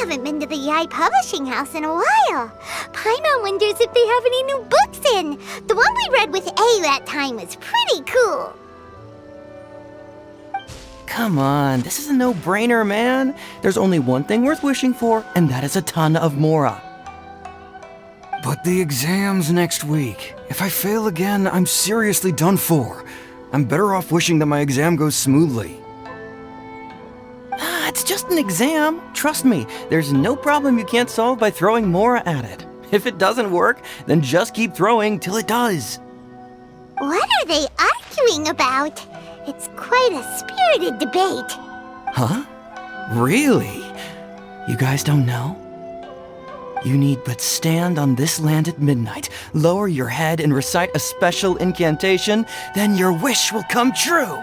haven't been to the Yai Publishing House in a while. Paimon wonders if they have any new books in. The one we read with A that time was pretty cool. Come on, this is a no-brainer, man. There's only one thing worth wishing for, and that is a ton of Mora. But the exam's next week. If I fail again, I'm seriously done for. I'm better off wishing that my exam goes smoothly. It's just an exam. Trust me, there's no problem you can't solve by throwing Mora at it. If it doesn't work, then just keep throwing till it does. What are they arguing about? It's quite a spirited debate. Huh? Really? You guys don't know? You need but stand on this land at midnight, lower your head and recite a special incantation, then your wish will come true.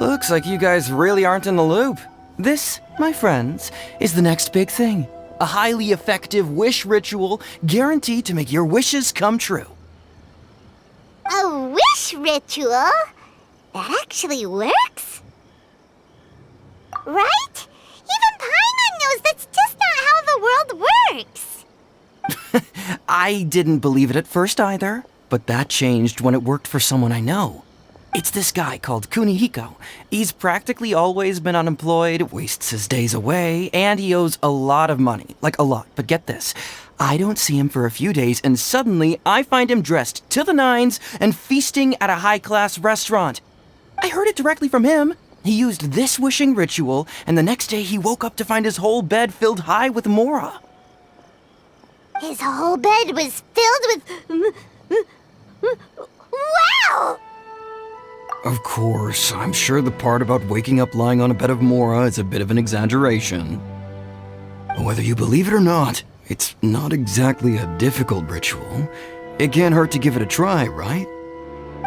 Looks like you guys really aren't in the loop. This, my friends, is the next big thing. A highly effective wish ritual guaranteed to make your wishes come true. A wish ritual? That actually works? Right? Even Paimon knows that's just not how the world works. I didn't believe it at first either, but that changed when it worked for someone I know. It's this guy called Kunihiko. He's practically always been unemployed, wastes his days away, and he owes a lot of money. Like a lot, but get this. I don't see him for a few days, and suddenly I find him dressed to the nines and feasting at a high-class restaurant. I heard it directly from him. He used this wishing ritual, and the next day he woke up to find his whole bed filled high with Mora. His whole bed was filled with... Wow! Of course, I'm sure the part about waking up lying on a bed of Mora is a bit of an exaggeration. Whether you believe it or not, it's not exactly a difficult ritual. It can't hurt to give it a try, right?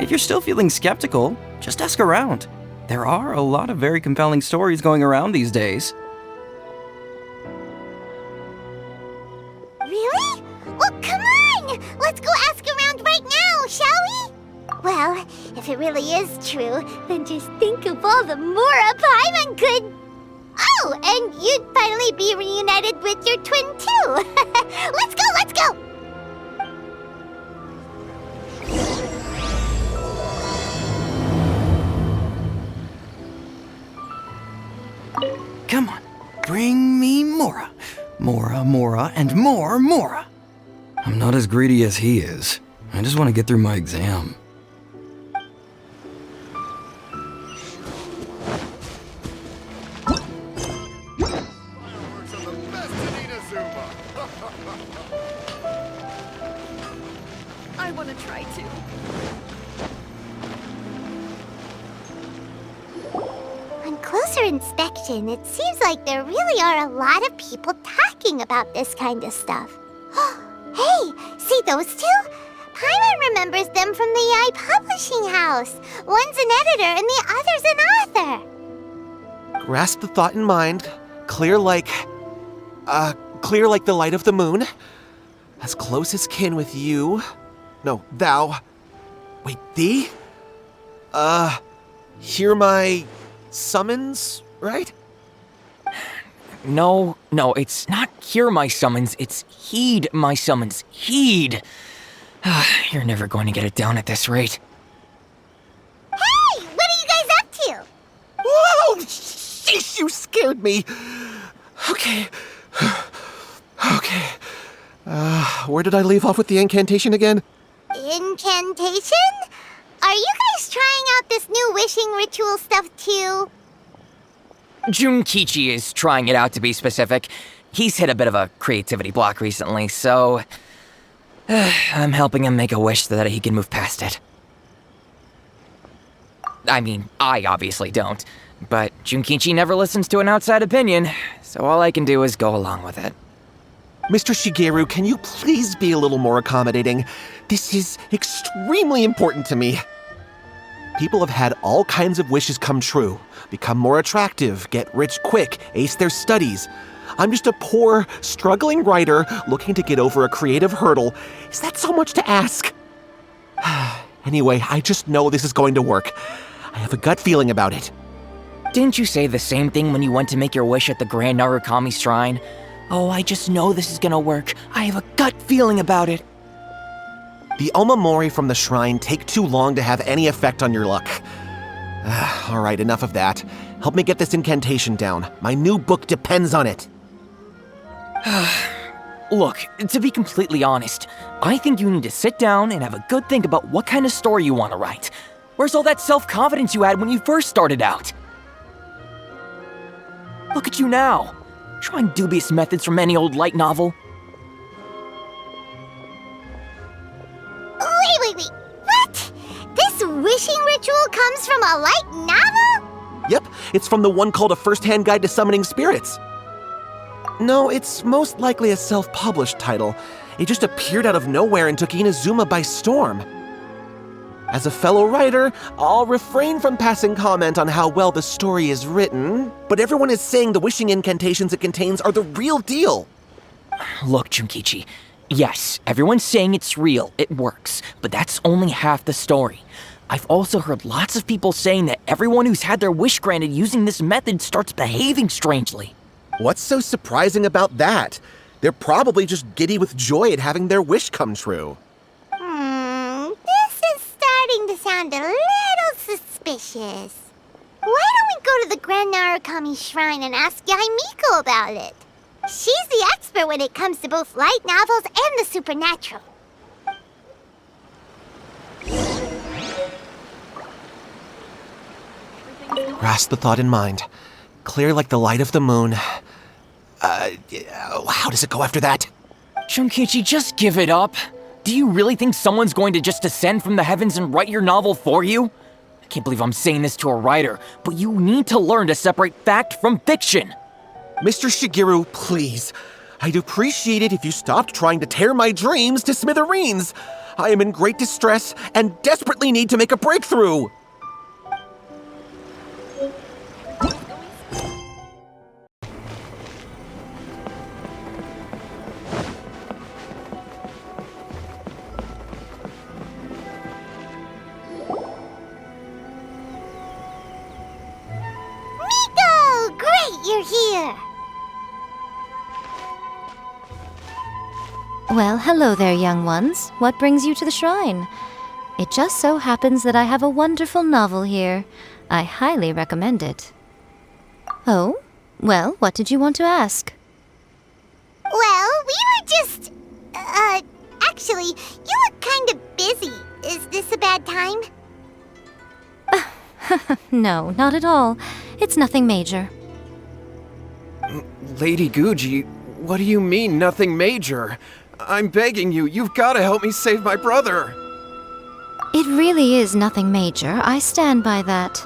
If you're still feeling skeptical, just ask around. There are a lot of very compelling stories going around these days. Really? Well, come on! Let's go ask around right now, shall we? Well, if it really is true, then just think of all the Mora Paimon could... Oh, and you'd finally be reunited with your twin, too! Let's go, let's go! Come on, bring me Mora. Mora, Mora, and more Mora. I'm not as greedy as he is. I just want to get through my exam. I want to try too. On closer inspection, it seems like there really are a lot of people talking about this kind of stuff. Hey, see those two? Paimon remembers them from the Yai Publishing House. One's an editor and the other's an author. Grasp the thought in mind. Clear like the light of the moon. As close as kin with you. No, thou. Wait, thee? Hear my summons, right? No, it's not hear my summons, it's heed my summons. Heed! You're never going to get it down at this rate. Hey, what are you guys up to? Whoa! Sheesh, you scared me. Okay. Where did I leave off with the incantation again? Incantation? Are you guys trying out this new wishing ritual stuff too? Junkichi is trying it out, to be specific. He's hit a bit of a creativity block recently, so... I'm helping him make a wish so that he can move past it. I mean, I obviously don't, but Junkichi never listens to an outside opinion, so all I can do is go along with it. Mr. Shigeru, can you please be a little more accommodating? This is extremely important to me. People have had all kinds of wishes come true. Become more attractive, get rich quick, ace their studies. I'm just a poor, struggling writer looking to get over a creative hurdle. Is that so much to ask? Anyway, I just know this is going to work. I have a gut feeling about it. Didn't you say the same thing when you went to make your wish at the Grand Narukami Shrine? Oh, I just know this is gonna work. I have a gut feeling about it. The Omamori from the shrine take too long to have any effect on your luck. Alright, enough of that. Help me get this incantation down. My new book depends on it. Look, to be completely honest, I think you need to sit down and have a good think about what kind of story you want to write. Where's all that self-confidence you had when you first started out? Look at you now, trying dubious methods from any old light novel. Wait. What? This wishing ritual comes from a light novel? Yep, it's from the one called A First-Hand Guide to Summoning Spirits. No, it's most likely a self-published title. It just appeared out of nowhere and took Inazuma by storm. As a fellow writer, I'll refrain from passing comment on how well the story is written, but everyone is saying the wishing incantations it contains are the real deal. Look, Junkichi, yes, everyone's saying it's real, it works, but that's only half the story. I've also heard lots of people saying that everyone who's had their wish granted using this method starts behaving strangely. What's so surprising about that? They're probably just giddy with joy at having their wish come true. This is starting to sound a little suspicious. Why don't we go to the Grand Narukami Shrine and ask Yaimiko about it? She's the expert when it comes to both light novels and the supernatural. Grasp the thought in mind. Clear like the light of the moon. How does it go after that? Junkichi, just give it up. Do you really think someone's going to just descend from the heavens and write your novel for you? I can't believe I'm saying this to a writer, but you need to learn to separate fact from fiction. Mr. Shigeru, please. I'd appreciate it if you stopped trying to tear my dreams to smithereens. I am in great distress and desperately need to make a breakthrough. You're here. Well, hello there, young ones. What brings you to the shrine? It just so happens that I have a wonderful novel here. I highly recommend it. Oh? Well, what did you want to ask? Well, we were just... actually, you look kind of busy. Is this a bad time? No, not at all. It's nothing major. Lady Guji, what do you mean, nothing major? I'm begging you, you've got to help me save my brother. It really is nothing major. I stand by that.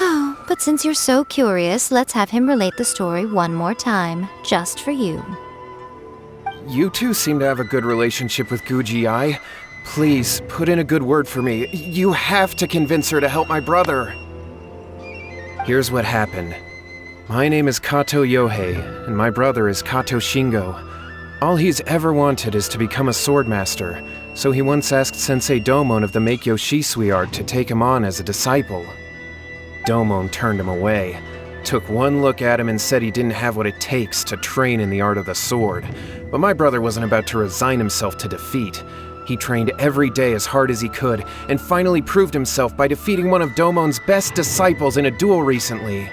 Oh, but since you're so curious, let's have him relate the story one more time, just for you. You two seem to have a good relationship with Guji-ai. Please, put in a good word for me. You have to convince her to help my brother. Here's what happened. My name is Kato Yohei, and my brother is Kato Shingo. All he's ever wanted is to become a swordmaster, so he once asked Sensei Domon of the Meikyo Shisui art to take him on as a disciple. Domon turned him away, took one look at him and said he didn't have what it takes to train in the art of the sword. But my brother wasn't about to resign himself to defeat. He trained every day as hard as he could, and finally proved himself by defeating one of Domon's best disciples in a duel recently.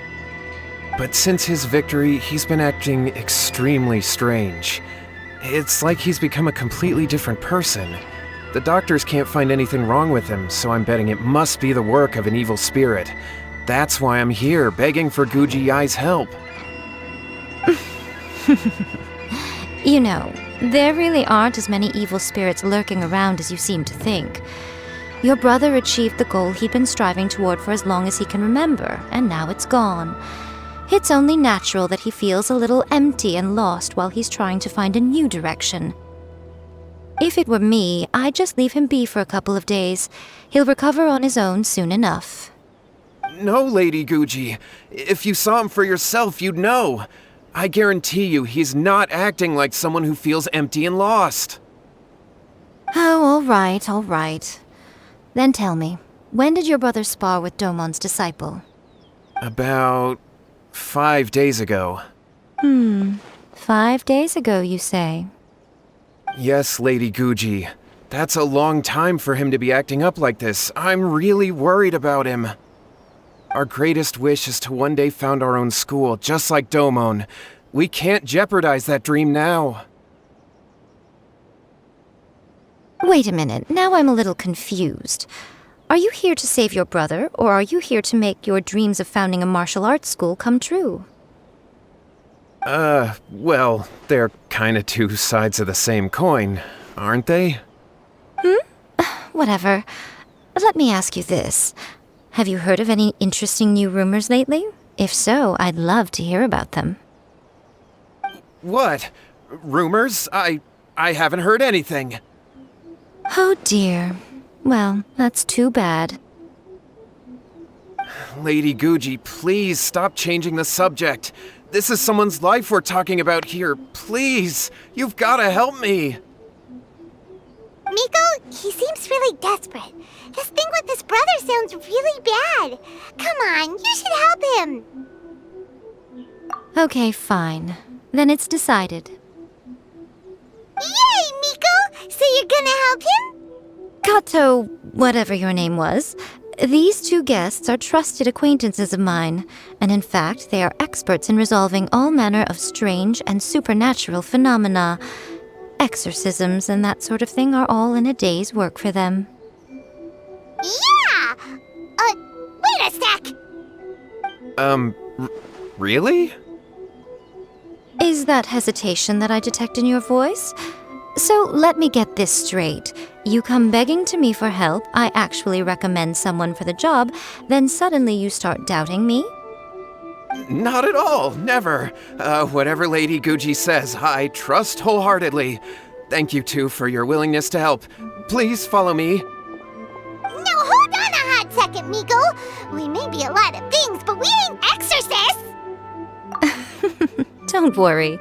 But since his victory, he's been acting extremely strange. It's like he's become a completely different person. The doctors can't find anything wrong with him, so I'm betting it must be the work of an evil spirit. That's why I'm here, begging for Guji-ai's help. You know, there really aren't as many evil spirits lurking around as you seem to think. Your brother achieved the goal he'd been striving toward for as long as he can remember, and now it's gone. It's only natural that he feels a little empty and lost while he's trying to find a new direction. If it were me, I'd just leave him be for a couple of days. He'll recover on his own soon enough. No, Lady Guji. If you saw him for yourself, you'd know. I guarantee you he's not acting like someone who feels empty and lost. Oh, all right. Then tell me, when did your brother spar with Domon's disciple? About 5 days ago. 5 days ago, you say? Yes, Lady Guji. That's a long time for him to be acting up like this. I'm really worried about him. Our greatest wish is to one day found our own school, just like Domon. We can't jeopardize that dream now. Wait a minute, now I'm a little confused. Are you here to save your brother, or are you here to make your dreams of founding a martial arts school come true? Well, they're kinda two sides of the same coin, aren't they? Whatever. Let me ask you this. Have you heard of any interesting new rumors lately? If so, I'd love to hear about them. What? Rumors? I haven't heard anything. Oh dear. Well, that's too bad. Lady Guji, please stop changing the subject. This is someone's life we're talking about here. Please, you've gotta help me. Miko, he seems really desperate. This thing with his brother sounds really bad. Come on, you should help him. Okay, fine. Then it's decided. Yay, Miko! So you're gonna help him? Kato, whatever your name was, these two guests are trusted acquaintances of mine, and in fact, they are experts in resolving all manner of strange and supernatural phenomena. Exorcisms and that sort of thing are all in a day's work for them. Yeah! Wait a sec! Really? Is that hesitation that I detect in your voice? So let me get this straight. You come begging to me for help, I actually recommend someone for the job, then suddenly you start doubting me? Not at all, never. Whatever Lady Guji says, I trust wholeheartedly. Thank you two for your willingness to help. Please follow me. No, hold on a hot second, Miko. We may be a lot of things, but we ain't exorcists! Don't worry.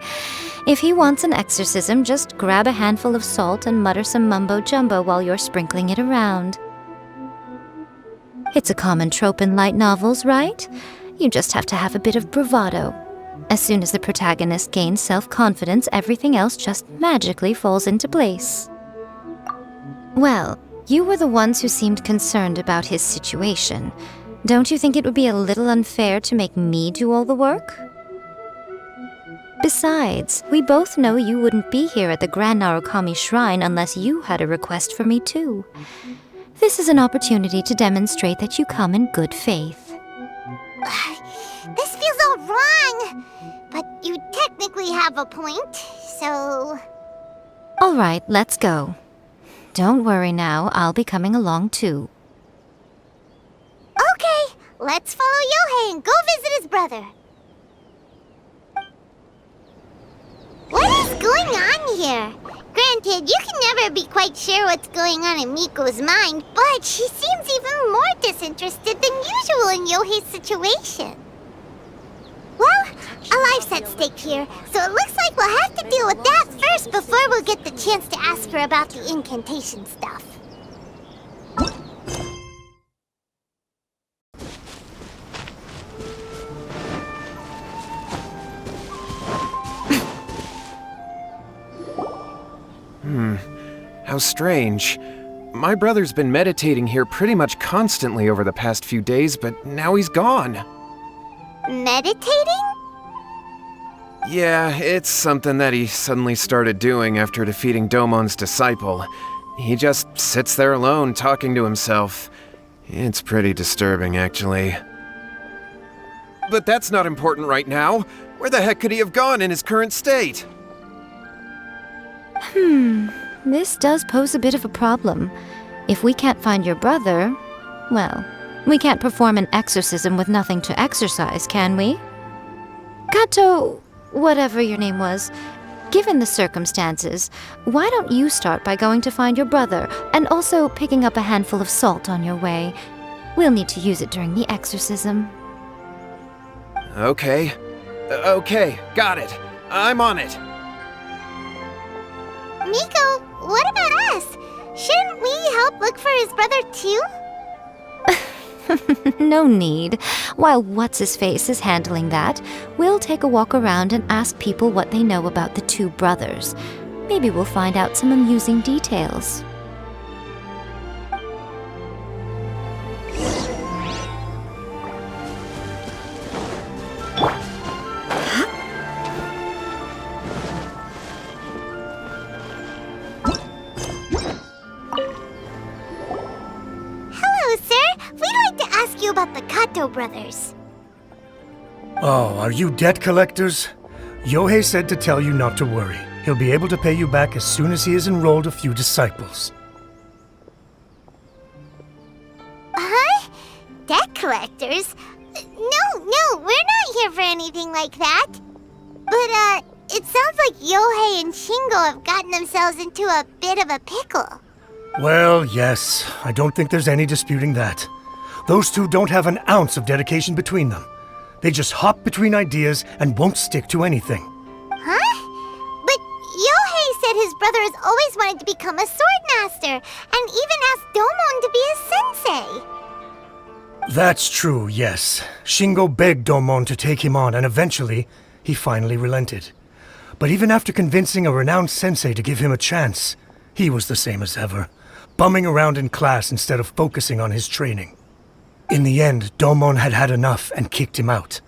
If he wants an exorcism, just grab a handful of salt and mutter some mumbo-jumbo while you're sprinkling it around. It's a common trope in light novels, right? You just have to have a bit of bravado. As soon as the protagonist gains self-confidence, everything else just magically falls into place. Well, you were the ones who seemed concerned about his situation. Don't you think it would be a little unfair to make me do all the work? Besides, we both know you wouldn't be here at the Grand Narukami Shrine unless you had a request for me too. This is an opportunity to demonstrate that you come in good faith. This feels all wrong! But you technically have a point, so... All right, let's go. Don't worry now, I'll be coming along too. Okay, let's follow Yohei and go visit his brother. What is going on here? Granted, you can never be quite sure what's going on in Miko's mind, but she seems even more disinterested than usual in Yohei's situation. Well, a life's at stake here, so it looks like we'll have to deal with that first before we'll get the chance to ask her about the incantation stuff. How strange. My brother's been meditating here pretty much constantly over the past few days, but now he's gone. Meditating? Yeah, it's something that he suddenly started doing after defeating Domon's disciple. He just sits there alone, talking to himself. It's pretty disturbing, actually. But that's not important right now. Where the heck could he have gone in his current state? This does pose a bit of a problem. If we can't find your brother, well, we can't perform an exorcism with nothing to exorcise, can we? Kato, whatever your name was, given the circumstances, why don't you start by going to find your brother and also picking up a handful of salt on your way? We'll need to use it during the exorcism. Okay. Okay, got it. I'm on it. Miko, what about us? Shouldn't we help look for his brother too? No need. While What's-His-Face is handling that, we'll take a walk around and ask people what they know about the two brothers. Maybe we'll find out some amusing details. Hello, sir. We'd like to ask you about the Kato brothers. Oh, are you debt collectors? Yohei said to tell you not to worry. He'll be able to pay you back as soon as he has enrolled a few disciples. Huh? Debt collectors? No, we're not here for anything like that. But, it sounds like Yohei and Shingo have gotten themselves into a bit of a pickle. Well, yes, I don't think there's any disputing that. Those two don't have an ounce of dedication between them. They just hop between ideas and won't stick to anything. Huh? But Yohei said his brother has always wanted to become a sword master, and even asked Domon to be his sensei. That's true, yes. Shingo begged Domon to take him on, and eventually, he finally relented. But even after convincing a renowned sensei to give him a chance, he was the same as ever, bumming around in class instead of focusing on his training. In the end, Domon had had enough and kicked him out.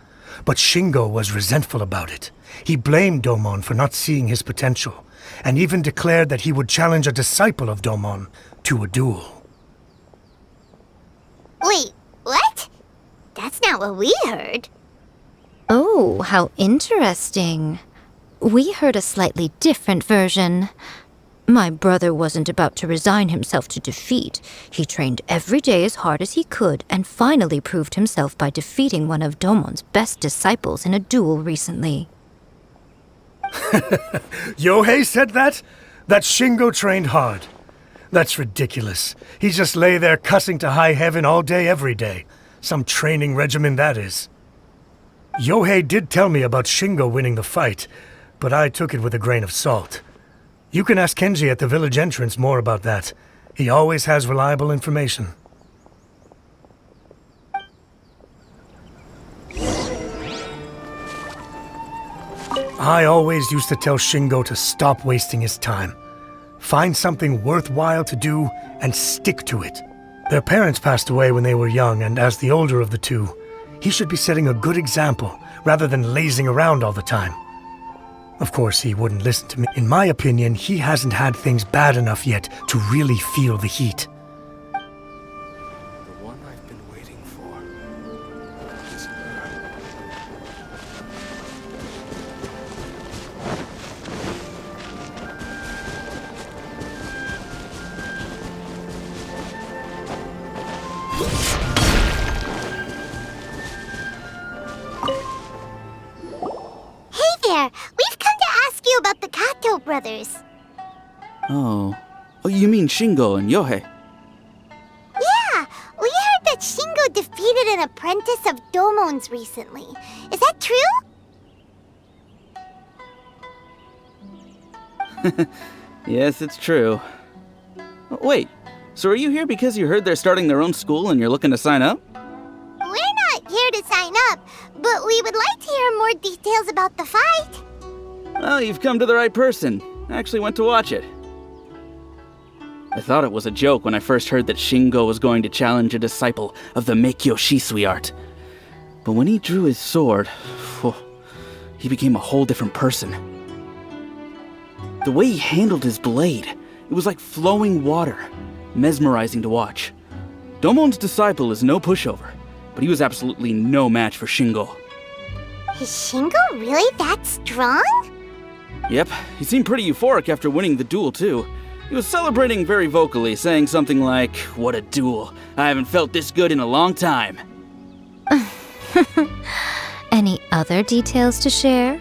But Shingo was resentful about it. He blamed Domon for not seeing his potential, and even declared that he would challenge a disciple of Domon to a duel. Wait, what? That's not what we heard. Oh, how interesting. We heard a slightly different version. My brother wasn't about to resign himself to defeat. He trained every day as hard as he could and finally proved himself by defeating one of Domon's best disciples in a duel recently. Yohei said that? That Shingo trained hard. That's ridiculous. He just lay there cussing to high heaven all day every day. Some training regimen that is. Yohei did tell me about Shingo winning the fight, but I took it with a grain of salt. You can ask Kenji at the village entrance more about that. He always has reliable information. I always used to tell Shingo to stop wasting his time. Find something worthwhile to do and stick to it. Their parents passed away when they were young, and as the older of the two, he should be setting a good example rather than lazing around all the time. Of course, he wouldn't listen to me. In my opinion, he hasn't had things bad enough yet to really feel the heat. The one I've been waiting for is Hey there, we've come to ask you about the Kato brothers. Oh, you mean Shingo and Yohei? Yeah, we heard that Shingo defeated an apprentice of Domon's recently. Is that true? Yes, it's true. Wait, so are you here because you heard they're starting their own school and you're looking to sign up? We're not here to sign up, but we would like to hear more details about the fight. Well, you've come to the right person. I actually went to watch it. I thought it was a joke when I first heard that Shingo was going to challenge a disciple of the Meikyo Shisui art. But when he drew his sword, he became a whole different person. The way he handled his blade, it was like flowing water, mesmerizing to watch. Domon's disciple is no pushover, but he was absolutely no match for Shingo. Is Shingo really that strong? Yep, he seemed pretty euphoric after winning the duel too. He was celebrating very vocally, saying something like, "What a duel. I haven't felt this good in a long time." Any other details to share?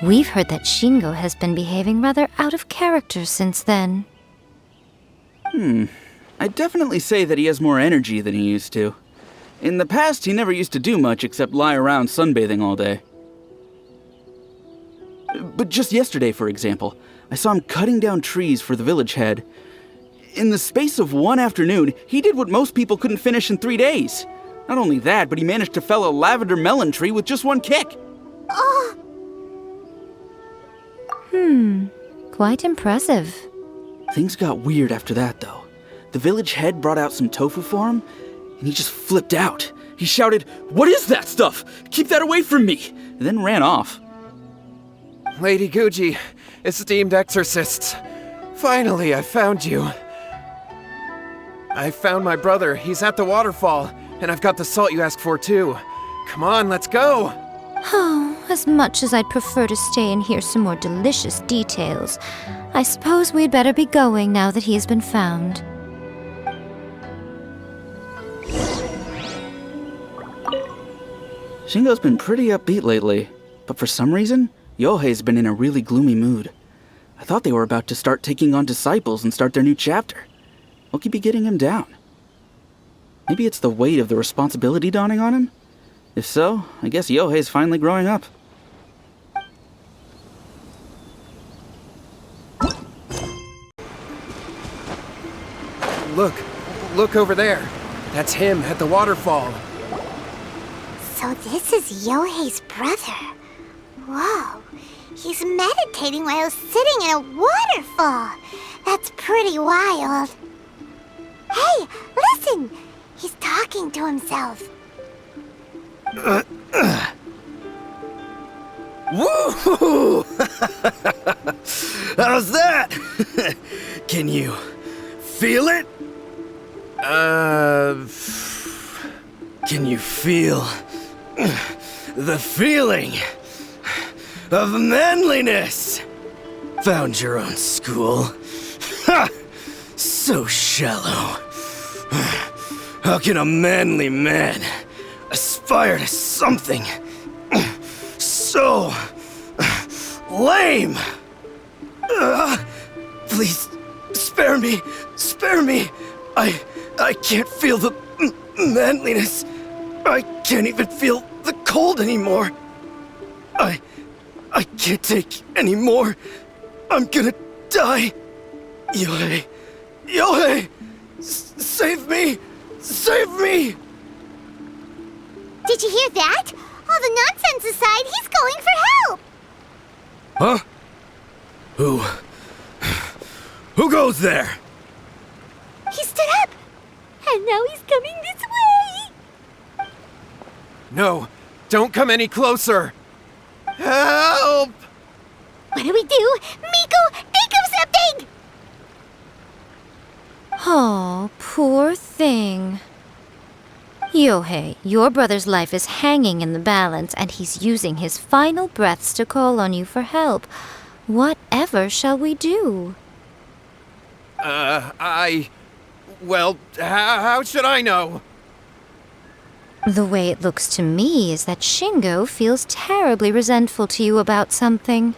We've heard that Shingo has been behaving rather out of character since then. I'd definitely say that he has more energy than he used to. In the past, he never used to do much except lie around sunbathing all day. But just yesterday, for example, I saw him cutting down trees for the village head. In the space of one afternoon, he did what most people couldn't finish in 3 days. Not only that, but he managed to fell a lavender melon tree with just one kick. Quite impressive. Things got weird after that, though. The village head brought out some tofu for him, and he just flipped out. He shouted, "What is that stuff? Keep that away from me!" and then ran off. Lady Guji, esteemed exorcists. Finally, I found you. I found my brother. He's at the waterfall, and I've got the salt you asked for, too. Come on, let's go! Oh, as much as I'd prefer to stay and hear some more delicious details, I suppose we'd better be going now that he has been found. Shingo's been pretty upbeat lately, but for some reason, Yohei's been in a really gloomy mood. I thought they were about to start taking on disciples and start their new chapter. What could be getting him down? Maybe it's the weight of the responsibility dawning on him? If so, I guess Yohei's finally growing up. Look over there. That's him at the waterfall. So this is Yohei's brother. Whoa. He's meditating while sitting in a waterfall. That's pretty wild. Hey, listen! He's talking to himself. Woo! How's that? Can you feel it? Can you feel the feeling of manliness? Found your own school. Ha! So shallow. How can a manly man aspire to something so lame? Please, spare me. Spare me. I can't feel the manliness. I can't even feel the cold anymore. I can't take any more. I'm gonna die. Yohei. Yohei! Save me! Save me! Did you hear that? All the nonsense aside, he's going for help! Huh? Who goes there? He stood up! And now he's coming this way! No, don't come any closer! Help! What do we do? Miko, think of something! Oh, poor thing. Yohei, your brother's life is hanging in the balance, and he's using his final breaths to call on you for help. Whatever shall we do? Well, how should I know? The way it looks to me is that Shingo feels terribly resentful to you about something.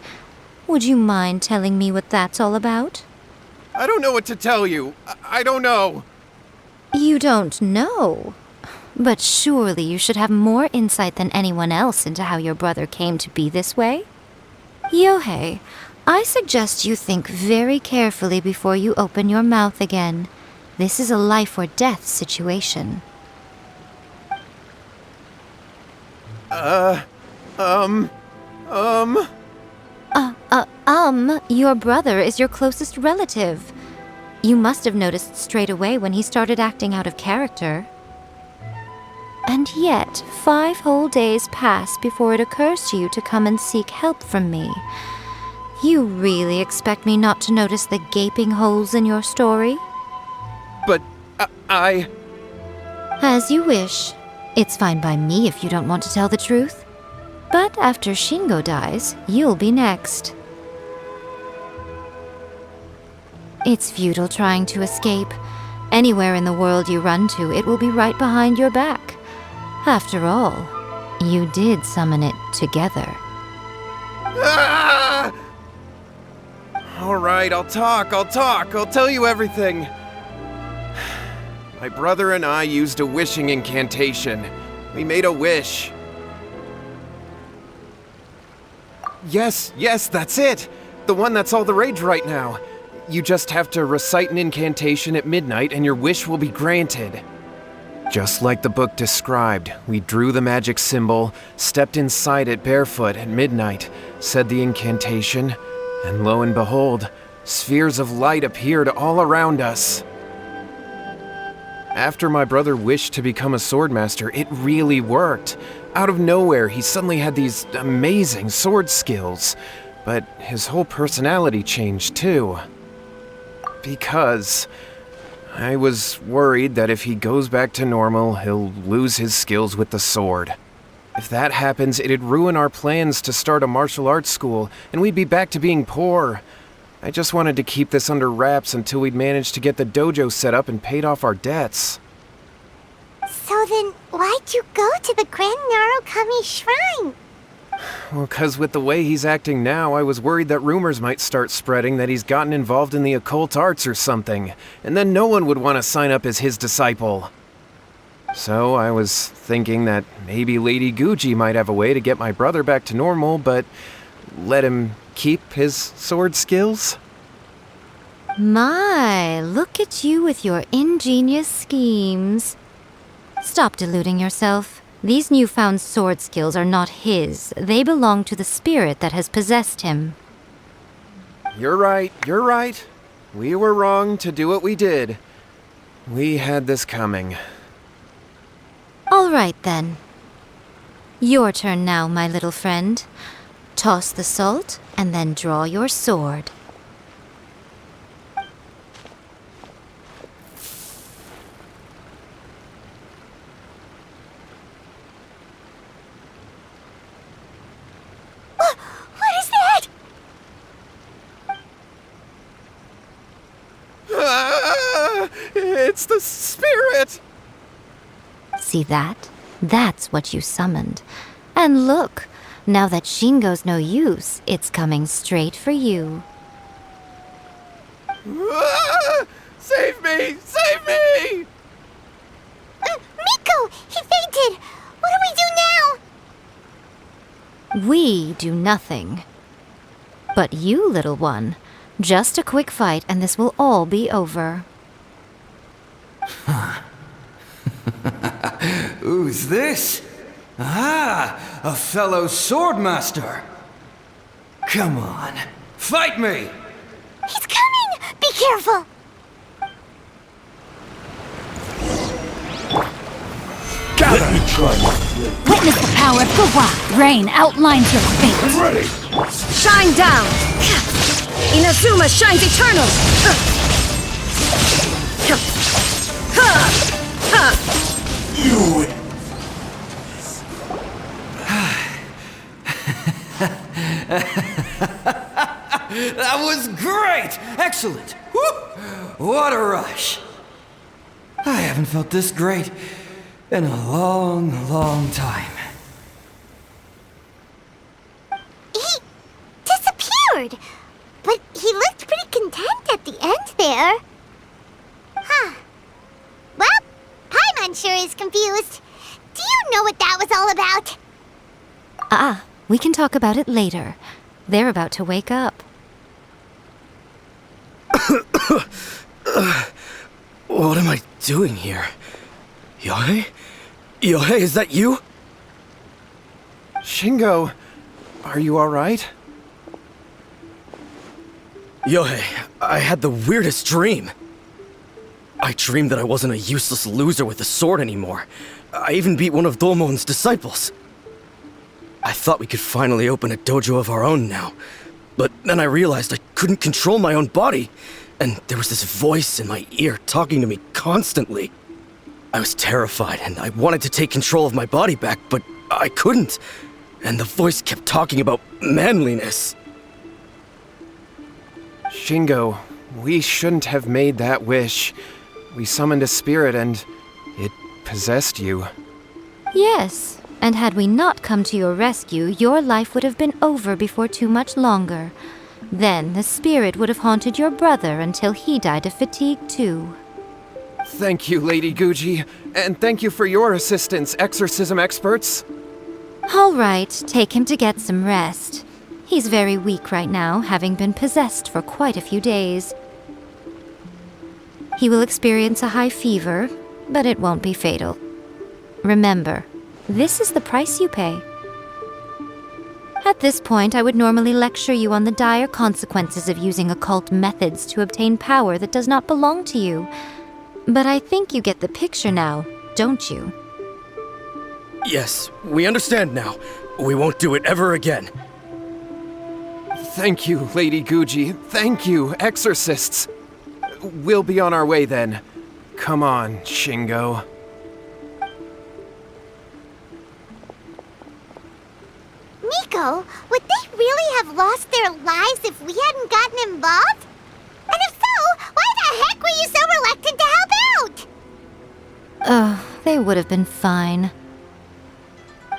Would you mind telling me what that's all about? I don't know what to tell you. I don't know. You don't know? But surely you should have more insight than anyone else into how your brother came to be this way? Yohei, I suggest you think very carefully before you open your mouth again. This is a life or death situation. Your brother is your closest relative. You must have noticed straight away when he started acting out of character. And yet, 5 whole days pass before it occurs to you to come and seek help from me. You really expect me not to notice the gaping holes in your story? But I... As you wish. It's fine by me if you don't want to tell the truth. But after Shingo dies, you'll be next. It's futile trying to escape. Anywhere in the world you run to, it will be right behind your back. After all, you did summon it together. Ah! All right, I'll talk. I'll tell you everything. My brother and I used a wishing incantation. We made a wish. Yes, that's it. The one that's all the rage right now. You just have to recite an incantation at midnight and your wish will be granted. Just like the book described, we drew the magic symbol, stepped inside it barefoot at midnight, said the incantation, and lo and behold, spheres of light appeared all around us. After my brother wished to become a swordmaster, it really worked. Out of nowhere, he suddenly had these amazing sword skills, but his whole personality changed too. Because I was worried that if he goes back to normal, he'll lose his skills with the sword. If that happens, it'd ruin our plans to start a martial arts school, and we'd be back to being poor. I just wanted to keep this under wraps until we'd managed to get the dojo set up and paid off our debts. So then, why'd you go to the Grand Narukami Shrine? Well, 'cause with the way he's acting now, I was worried that rumors might start spreading that he's gotten involved in the occult arts or something, and then no one would want to sign up as his disciple. So I was thinking that maybe Lady Guji might have a way to get my brother back to normal, but let him keep his sword skills? My, look at you with your ingenious schemes. Stop deluding yourself. These newfound sword skills are not his. They belong to the spirit that has possessed him. You're right. We were wrong to do what we did. We had this coming. All right, then. Your turn now, my little friend. Toss the salt, and then draw your sword. What is that? It's the spirit! See that? That's what you summoned. And look, now that Shingo's no use, it's coming straight for you. Save me! Save me! Miko! He fainted! What do we do now? We do nothing. But you, little one, just a quick fight and this will all be over. Who's this? Ah, a fellow swordmaster. Come on, fight me! He's coming! Be careful! Let me try my Witness the power of Guhua. Rain outlines your fate. I'm ready! Shine down! Inazuma shines eternal! You... That was great! Excellent! Woo! What a rush! I haven't felt this great in a long, long time. He disappeared! But he looked pretty content at the end there. Huh. Well, Paimon sure is confused. Do you know what that was all about? We can talk about it later. They're about to wake up. What am I doing here? Yohei? Yohei, is that you? Shingo, are you alright? Yohei, I had the weirdest dream. I dreamed that I wasn't a useless loser with a sword anymore. I even beat one of Domon's disciples. I thought we could finally open a dojo of our own now. But then I realized I couldn't control my own body, and there was this voice in my ear talking to me constantly. I was terrified, and I wanted to take control of my body back, but I couldn't. And the voice kept talking about manliness. Shingo, we shouldn't have made that wish. We summoned a spirit and it possessed you. Yes, and had we not come to your rescue, your life would have been over before too much longer. Then the spirit would have haunted your brother until he died of fatigue too. Thank you, Lady Guji, and thank you for your assistance, exorcism experts. All right, take him to get some rest. He's very weak right now, having been possessed for quite a few days. He will experience a high fever, but it won't be fatal. Remember, this is the price you pay. At this point, I would normally lecture you on the dire consequences of using occult methods to obtain power that does not belong to you. But I think you get the picture now, don't you? Yes, we understand now. We won't do it ever again. Thank you, Lady Guji. Thank you, exorcists. We'll be on our way then. Come on, Shingo. Miko, would they really have lost their lives if we hadn't gotten involved? And if so, why the heck were you so reluctant to help out? Oh, they would have been fine.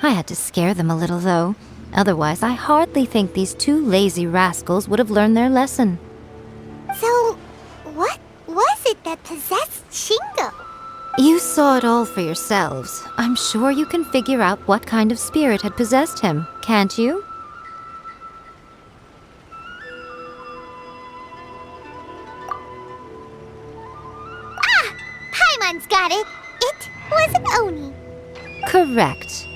I had to scare them a little, though. Otherwise, I hardly think these two lazy rascals would have learned their lesson. So, what was it that possessed Shingo? You saw it all for yourselves. I'm sure you can figure out what kind of spirit had possessed him, can't you? Ah! Paimon's got it! It was an Oni. Correct.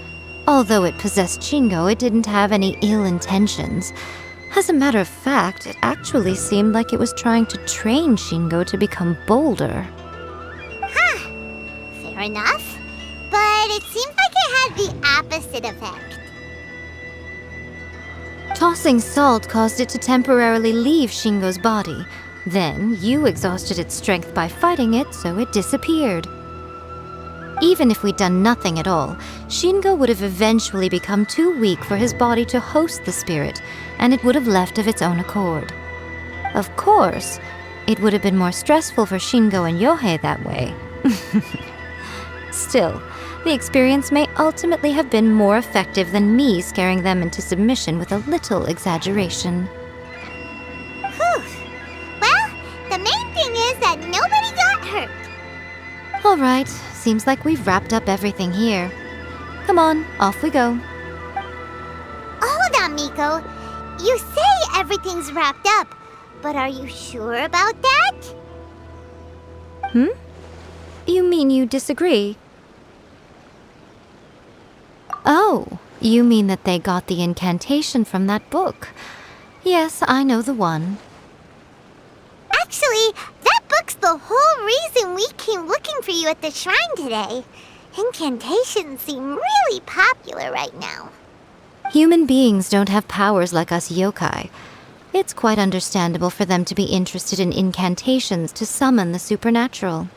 Although it possessed Shingo, it didn't have any ill intentions. As a matter of fact, it actually seemed like it was trying to train Shingo to become bolder. Huh. Fair enough. But it seems like it had the opposite effect. Tossing salt caused it to temporarily leave Shingo's body. Then, you exhausted its strength by fighting it, so it disappeared. Even if we'd done nothing at all, Shingo would have eventually become too weak for his body to host the spirit, and it would have left of its own accord. Of course, it would have been more stressful for Shingo and Yohei that way. Still, the experience may ultimately have been more effective than me scaring them into submission with a little exaggeration. Whew. Well, the main thing is that nobody got hurt. All right, seems like we've wrapped up everything here. Come on, off we go. Hold on, Miko. You say everything's wrapped up, but are you sure about that? You mean you disagree? Oh, you mean that they got the incantation from that book. Yes, I know the one. Actually, that book's the whole reason we came looking for you at the shrine today. Incantations seem really popular right now. Human beings don't have powers like us yokai. It's quite understandable for them to be interested in incantations to summon the supernatural.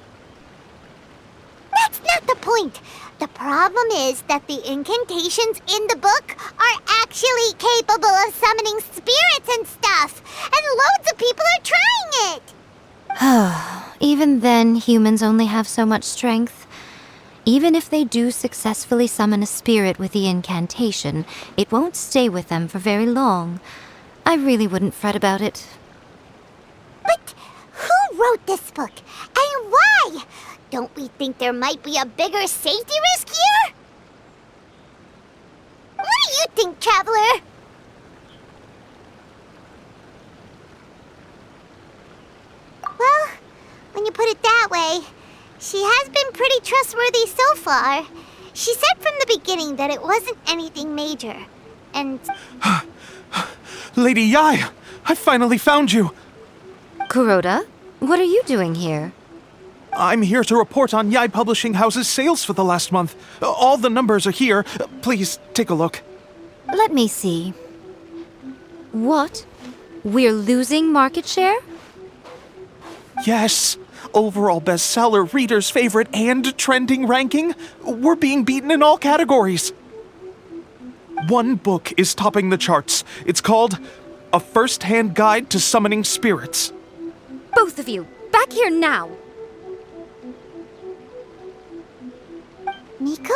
That's not the point. The problem is that the incantations in the book are actually capable of summoning spirits and stuff, and loads of people are trying it. Even then, humans only have so much strength. Even if they do successfully summon a spirit with the incantation, it won't stay with them for very long. I really wouldn't fret about it. But who wrote this book, and why? Don't we think there might be a bigger safety risk here? What do you think, Traveler? Well, when you put it that way, she has been pretty trustworthy so far. She said from the beginning that it wasn't anything major, and... Lady Yai, I finally found you. Kuroda, what are you doing here? I'm here to report on Yai Publishing House's sales for the last month. All the numbers are here. Please, take a look. Let me see. What? We're losing market share? Yes. Overall bestseller, readers' favorite, and trending ranking. We're being beaten in all categories. One book is topping the charts. It's called A First-Hand Guide to Summoning Spirits. Both of you, back here now! Miko?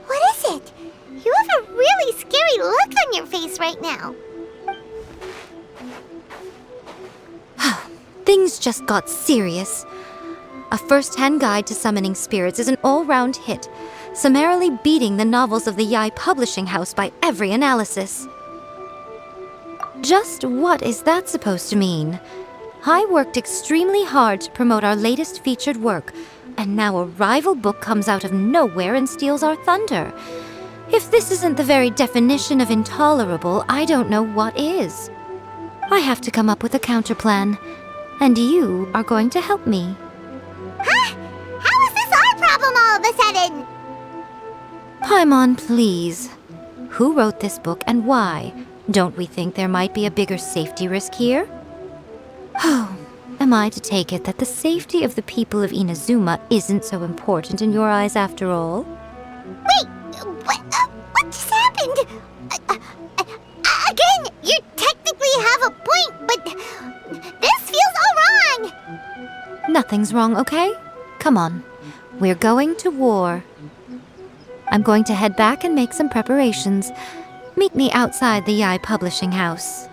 What is it? You have a really scary look on your face right now. Things just got serious. A First-Hand Guide to Summoning Spirits is an all-round hit, summarily beating the novels of the Yai Publishing House by every analysis. Just what is that supposed to mean? I worked extremely hard to promote our latest featured work, And now a rival book comes out of nowhere and steals our thunder. If this isn't the very definition of intolerable, I don't know what is. I have to come up with a counterplan. And you are going to help me. Huh? How is this our problem all of a sudden? Paimon, please. Who wrote this book and why? Don't we think there might be a bigger safety risk here? Oh, am I to take it that the safety of the people of Inazuma isn't so important in your eyes after all? Wait, what just happened? Again, you technically have a point, but this feels all wrong. Nothing's wrong, okay? Come on. We're going to war. I'm going to head back and make some preparations. Meet me outside the Yai Publishing House.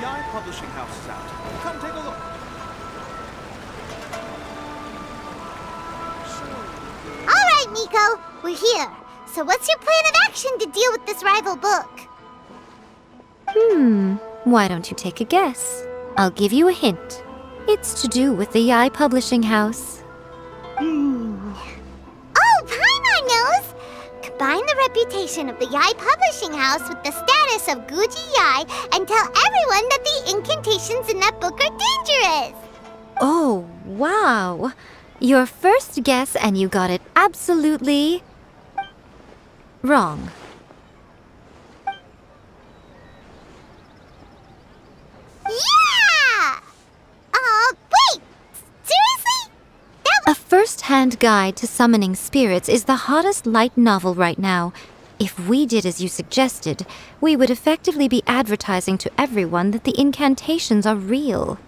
Yai Publishing House is out. Come take a look. All right, Miko, we're here. So what's your plan of action to deal with this rival book? Why don't you take a guess? I'll give you a hint. It's to do with the Yai Publishing House. Oh, Paimon knows! Combine the reputation of the Yai Publishing House with the status of Guji Yai and tell everyone that the incantations in that book are dangerous! Oh, wow. Your first guess and you got it absolutely wrong. Yeah! Wait! Seriously? A first-hand guide to summoning spirits is the hottest light novel right now. If we did as you suggested, we would effectively be advertising to everyone that the incantations are real.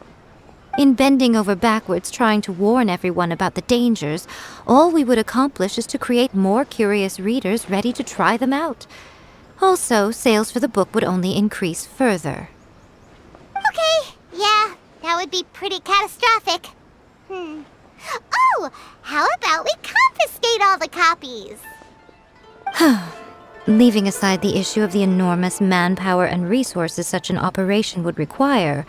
In bending over backwards trying to warn everyone about the dangers, all we would accomplish is to create more curious readers ready to try them out. Also, sales for the book would only increase further. Okay, yeah, that would be pretty catastrophic. Oh, how about we confiscate all the copies? Leaving aside the issue of the enormous manpower and resources such an operation would require,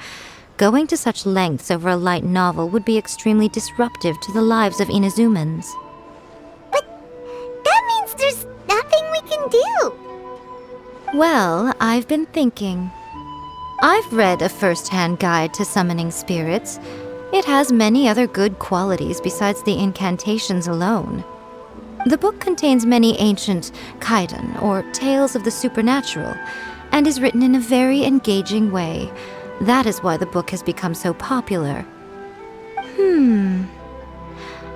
going to such lengths over a light novel would be extremely disruptive to the lives of Inazumans. But that means there's nothing we can do. Well, I've been thinking. I've read a first-hand guide to summoning spirits. It has many other good qualities besides the incantations alone. The book contains many ancient kaidan, or tales of the supernatural, and is written in a very engaging way. That is why the book has become so popular.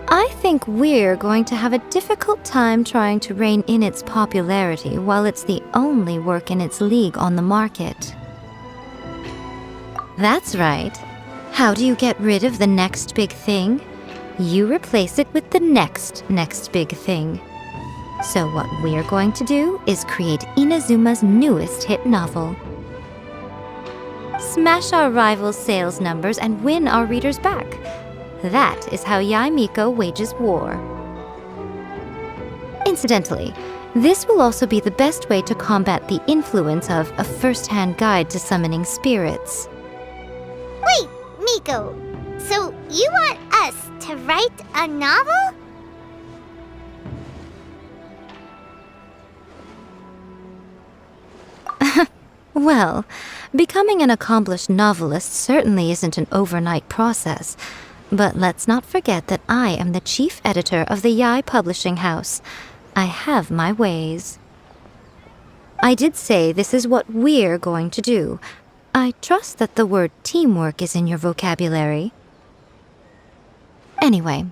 I think we're going to have a difficult time trying to rein in its popularity while it's the only work in its league on the market. That's right. How do you get rid of the next big thing? You replace it with the next big thing. So what we're going to do is create Inazuma's newest hit novel. Smash our rivals' sales numbers and win our readers back. That is how Yai Miko wages war. Incidentally, this will also be the best way to combat the influence of a first-hand guide to summoning spirits. Wait, Miko, so you want us to write a novel? Well, becoming an accomplished novelist certainly isn't an overnight process. But let's not forget that I am the chief editor of the Yai Publishing House. I have my ways. I did say this is what we're going to do. I trust that the word teamwork is in your vocabulary. Anyway,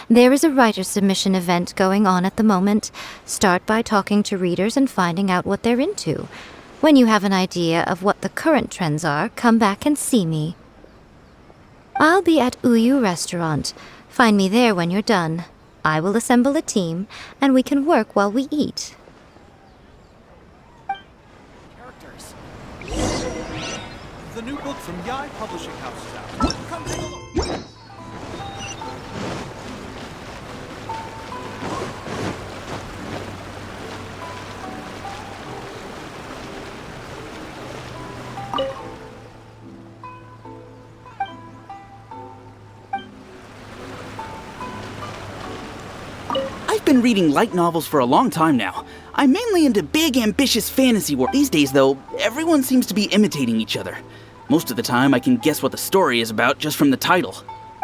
there is a writer submission event going on at the moment. Start by talking to readers and finding out what they're into. When you have an idea of what the current trends are, come back and see me. I'll be at Uyu Restaurant. Find me there when you're done. I will assemble a team, and we can work while we eat. Characters. The new book from Yai Publishing House is out. Come take a look. been reading light novels for a long time now. I'm mainly into big, ambitious fantasy world. These days, though, everyone seems to be imitating each other. Most of the time, I can guess what the story is about just from the title.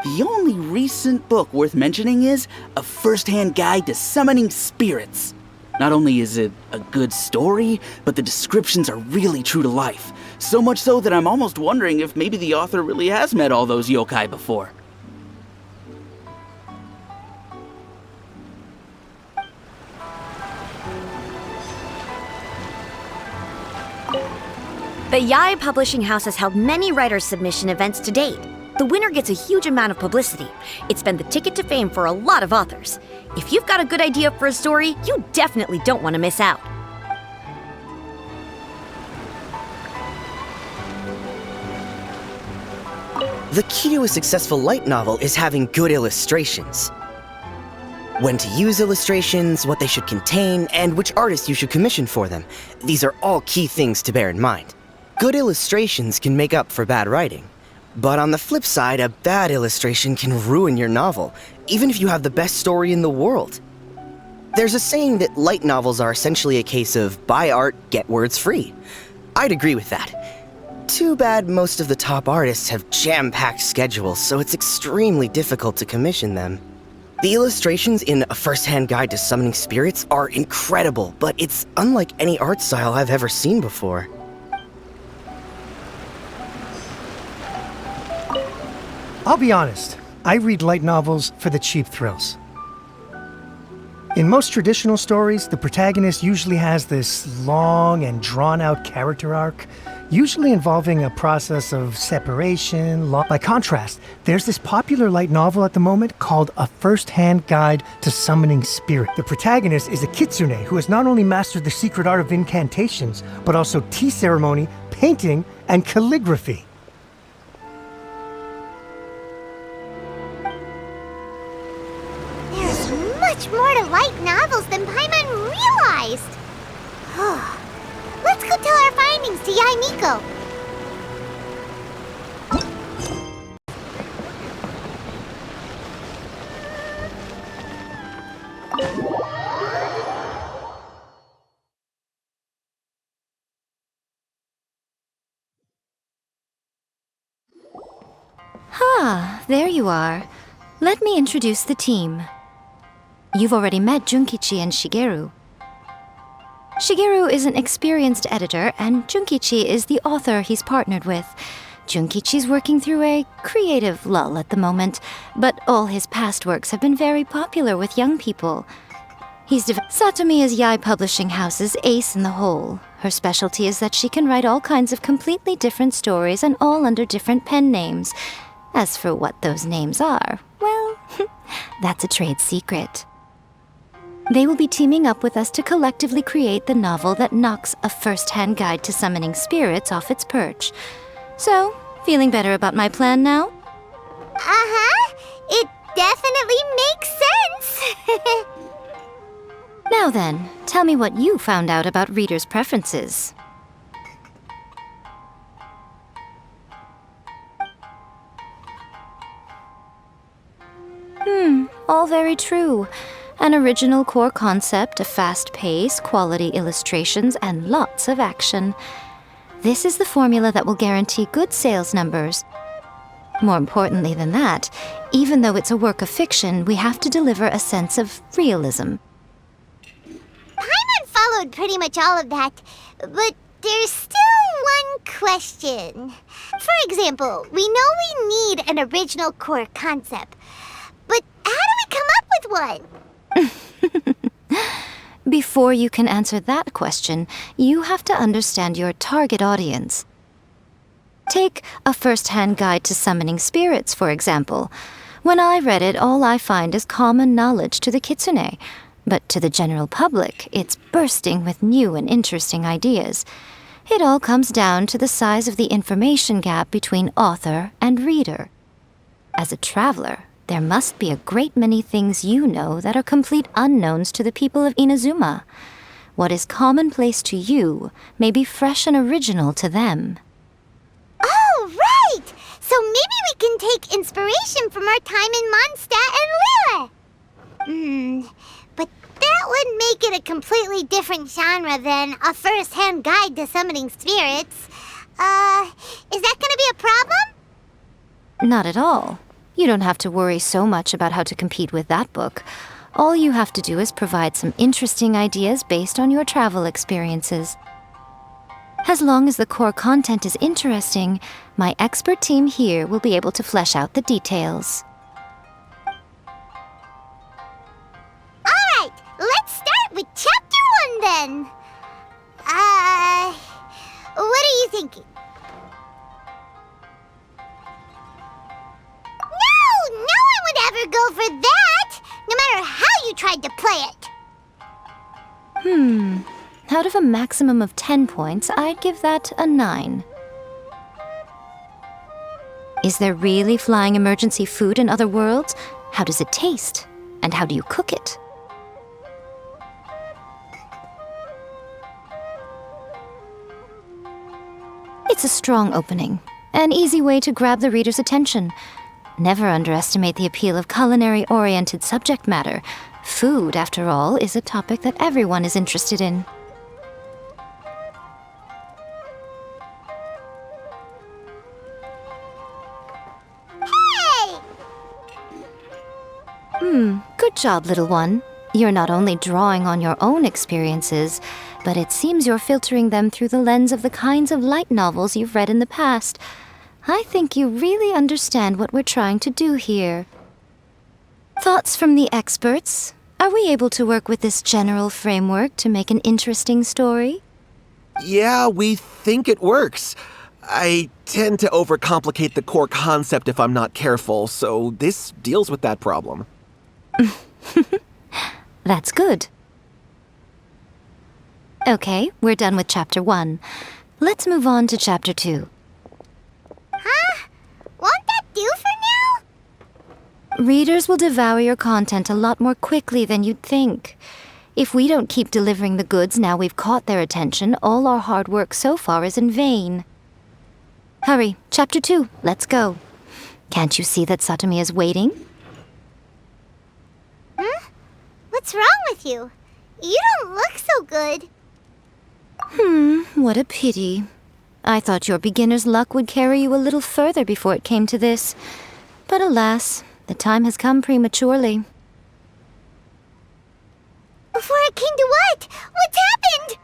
The only recent book worth mentioning is A First-Hand Guide to Summoning Spirits. Not only is it a good story, but the descriptions are really true to life. So much so that I'm almost wondering if maybe the author really has met all those yokai before. The Yai Publishing House has held many writers' submission events to date. The winner gets a huge amount of publicity. It's been the ticket to fame for a lot of authors. If you've got a good idea for a story, you definitely don't want to miss out. The key to a successful light novel is having good illustrations. When to use illustrations, what they should contain, and which artist you should commission for them. These are all key things to bear in mind. Good illustrations can make up for bad writing. But on the flip side, a bad illustration can ruin your novel, even if you have the best story in the world. There's a saying that light novels are essentially a case of buy art, get words free. I'd agree with that. Too bad most of the top artists have jam-packed schedules, so it's extremely difficult to commission them. The illustrations in A First-Hand Guide to Summoning Spirits are incredible, but it's unlike any art style I've ever seen before. I'll be honest, I read light novels for the cheap thrills. In most traditional stories, the protagonist usually has this long and drawn-out character arc, usually involving a process of separation. By contrast, there's this popular light novel at the moment called A First-Hand Guide to Summoning Spirit. The protagonist is a kitsune who has not only mastered the secret art of incantations, but also tea ceremony, painting, and calligraphy. There's much more to light novels than Paimon realized. Let's go tell our findings to Yai Miko. There you are. Let me introduce the team. You've already met Junkichi and Shigeru. Shigeru is an experienced editor, and Junkichi is the author he's partnered with. Junkichi's working through a creative lull at the moment, but all his past works have been very popular with young people. Satomi is Yai Publishing House's ace in the hole. Her specialty is that she can write all kinds of completely different stories and all under different pen names. As for what those names are, well, that's a trade secret. They will be teaming up with us to collectively create the novel that knocks A First-Hand Guide to Summoning Spirits off its perch. So, feeling better about my plan now? Uh-huh. It definitely makes sense. Now then, tell me what you found out about readers' preferences. All very true. An original core concept, a fast pace, quality illustrations, and lots of action. This is the formula that will guarantee good sales numbers. More importantly than that, even though it's a work of fiction, we have to deliver a sense of realism. Paimon followed pretty much all of that, but there's still one question. For example, we know we need an original core concept, but how do we come up with one? Before you can answer that question, you have to understand your target audience. Take A First-Hand Guide to Summoning Spirits, for example. When I read it, all I find is common knowledge to the kitsune. But to the general public, it's bursting with new and interesting ideas. It all comes down to the size of the information gap between author and reader. As a traveler, there must be a great many things you know that are complete unknowns to the people of Inazuma. What is commonplace to you may be fresh and original to them. Oh, right! So maybe we can take inspiration from our time in Mondstadt and Lille. But that would make it a completely different genre than a first-hand guide to summoning spirits. Is that gonna be a problem? Not at all. You don't have to worry so much about how to compete with that book. All you have to do is provide some interesting ideas based on your travel experiences. As long as the core content is interesting, my expert team here will be able to flesh out the details. Alright, let's start with Chapter 1 then. What are you thinking? No one would ever go for that, no matter how you tried to play it. Out of a maximum of 10 points, I'd give that a 9. Is there really flying emergency food in other worlds? How does it taste? And how do you cook it? It's a strong opening, an easy way to grab the reader's attention. Never underestimate the appeal of culinary-oriented subject matter. Food, after all, is a topic that everyone is interested in. Hey! Good job, little one. You're not only drawing on your own experiences, but it seems you're filtering them through the lens of the kinds of light novels you've read in the past. I think you really understand what we're trying to do here. Thoughts from the experts? Are we able to work with this general framework to make an interesting story? Yeah, we think it works. I tend to overcomplicate the core concept if I'm not careful, so this deals with that problem. That's good. Okay, we're done with Chapter 1. Let's move on to Chapter 2. Huh? Won't that do for now? Readers will devour your content a lot more quickly than you'd think. If we don't keep delivering the goods now we've caught their attention, all our hard work so far is in vain. Hurry, Chapter 2, let's go. Can't you see that Satomi is waiting? Huh? What's wrong with you? You don't look so good. What a pity. I thought your beginner's luck would carry you a little further before it came to this. But alas, the time has come prematurely. Before it came to what? What's happened?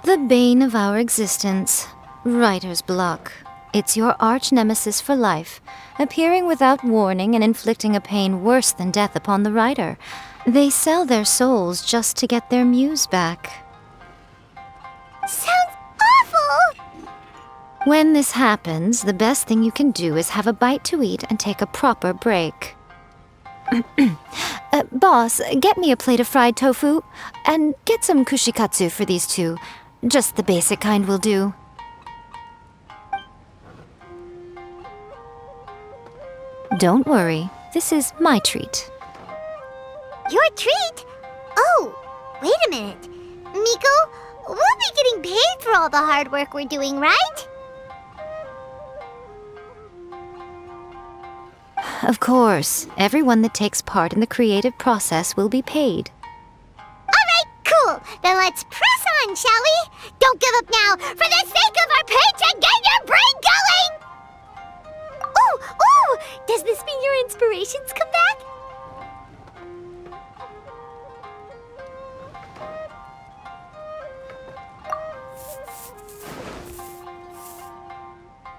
The bane of our existence. Writer's block. It's your arch-nemesis for life, appearing without warning and inflicting a pain worse than death upon the writer. They sell their souls just to get their muse back. Sounds awful! When this happens, the best thing you can do is have a bite to eat and take a proper break. Boss, get me a plate of fried tofu, and get some kushikatsu for these two. Just the basic kind will do. Don't worry, this is my treat. Your treat? Oh, wait a minute. Miko, we'll be getting paid for all the hard work we're doing, right? Of course, everyone that takes part in the creative process will be paid. Alright, cool. Then let's press on, shall we? Don't give up now. For the sake of our paycheck, get your brain going! Ooh! Does this mean your inspirations come back?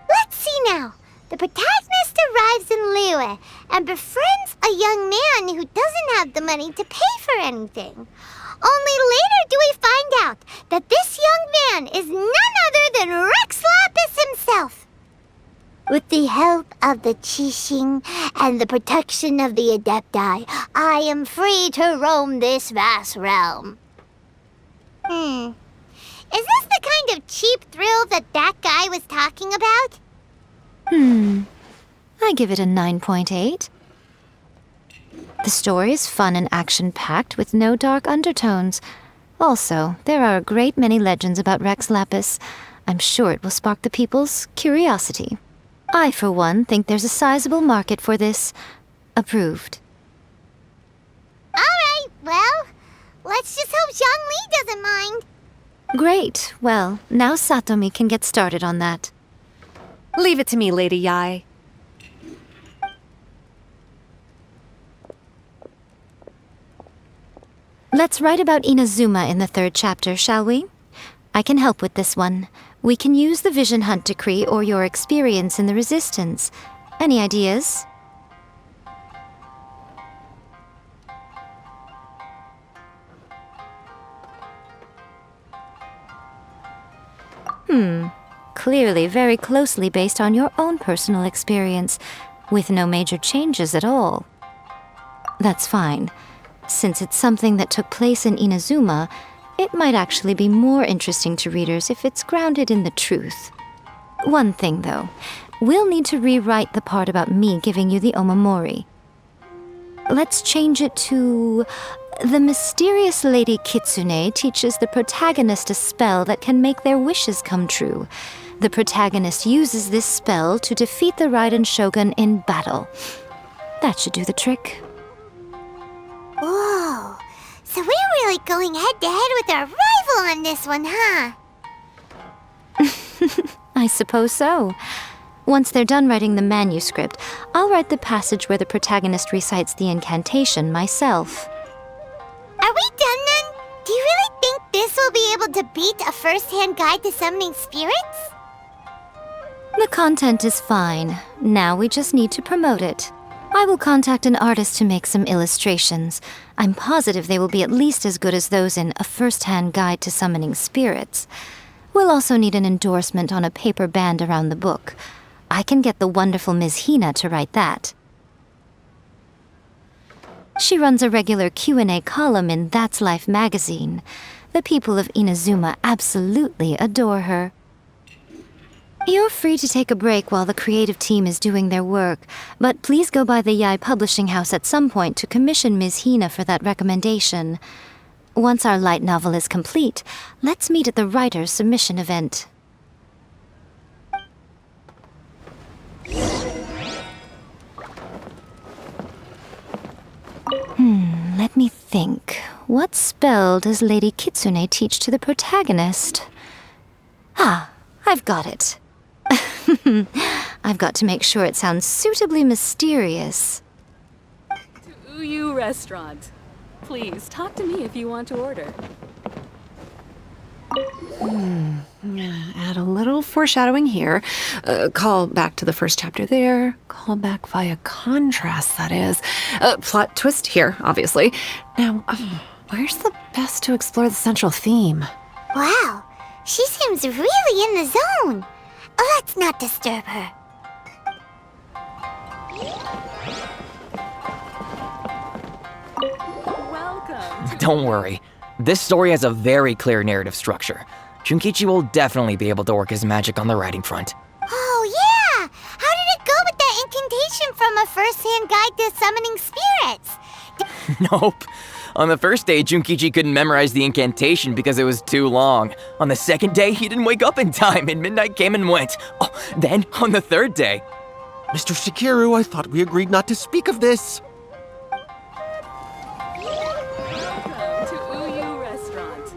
Let's see now. The protagonist arrives in Liyue and befriends a young man who doesn't have the money to pay for anything. Only later do we find out that this young man is none other than Rex Lapis himself. With the help of the Qixing and the protection of the Adepti, I am free to roam this vast realm. Is this the kind of cheap thrill that guy was talking about? I give it a 9.8. The story is fun and action-packed with no dark undertones. Also, there are a great many legends about Rex Lapis. I'm sure it will spark the people's curiosity. I, for one, think there's a sizable market for this. Approved. Alright, Well, let's just hope Zhang Li doesn't mind. Great. Well, now Satomi can get started on that. Leave it to me, Lady Yai. Let's write about Inazuma in the 3rd chapter, shall we? I can help with this one. We can use the Vision Hunt Decree or your experience in the Resistance. Any ideas? Clearly very closely based on your own personal experience, with no major changes at all. That's fine. Since it's something that took place in Inazuma, it might actually be more interesting to readers if it's grounded in the truth. One thing, though. We'll need to rewrite the part about me giving you the Omamori. Let's change it to... The mysterious Lady Kitsune teaches the protagonist a spell that can make their wishes come true. The protagonist uses this spell to defeat the Raiden Shogun in battle. That should do the trick. Whoa, so we're really going head-to-head with our rival on this one, huh? I suppose so. Once they're done writing the manuscript, I'll write the passage where the protagonist recites the incantation myself. Are we done then? Do you really think this will be able to beat a first-hand guide to summoning spirits? The content is fine. Now we just need to promote it. I will contact an artist to make some illustrations. I'm positive they will be at least as good as those in A First-Hand Guide to Summoning Spirits. We'll also need an endorsement on a paper band around the book. I can get the wonderful Ms. Hina to write that. She runs a regular Q&A column in That's Life magazine. The people of Inazuma absolutely adore her. You're free to take a break while the creative team is doing their work, but please go by the Yai Publishing House at some point to commission Ms. Hina for that recommendation. Once our light novel is complete, let's meet at the writer's submission event. Let me think. What spell does Lady Kitsune teach to the protagonist? Ah, I've got it. I've got to make sure it sounds suitably mysterious. To Uyu Restaurant. Please, talk to me if you want to order. Add a little foreshadowing here. Call back to the 1st chapter there. Call back via contrast, that is. Plot twist here, obviously. Now, where's the best to explore the central theme? Wow, she seems really in the zone. Let's not disturb her. Welcome. Don't worry. This story has a very clear narrative structure. Junkichi will definitely be able to work his magic on the writing front. Oh, yeah! How did it go with that incantation from A First-Hand Guide to Summoning Spirits? Nope. On the first day, Junkichi couldn't memorize the incantation because it was too long. On the second day, he didn't wake up in time and midnight came and went. Oh, then, on the third day... Mr. Shigeru, I thought we agreed not to speak of this. Welcome to Uyu Restaurant.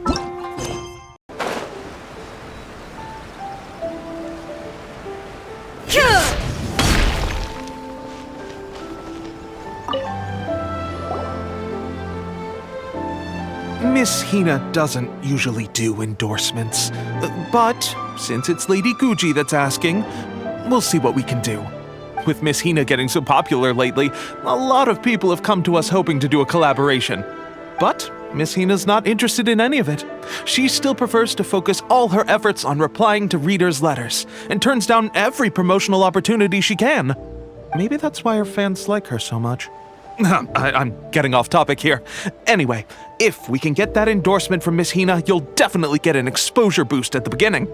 Miss Hina doesn't usually do endorsements. But since it's Lady Guji that's asking, we'll see what we can do. With Miss Hina getting so popular lately, a lot of people have come to us hoping to do a collaboration. But Miss Hina's not interested in any of it. She still prefers to focus all her efforts on replying to readers' letters, and turns down every promotional opportunity she can. Maybe that's why her fans like her so much. I'm getting off topic here. Anyway, if we can get that endorsement from Miss Hina, you'll definitely get an exposure boost at the beginning.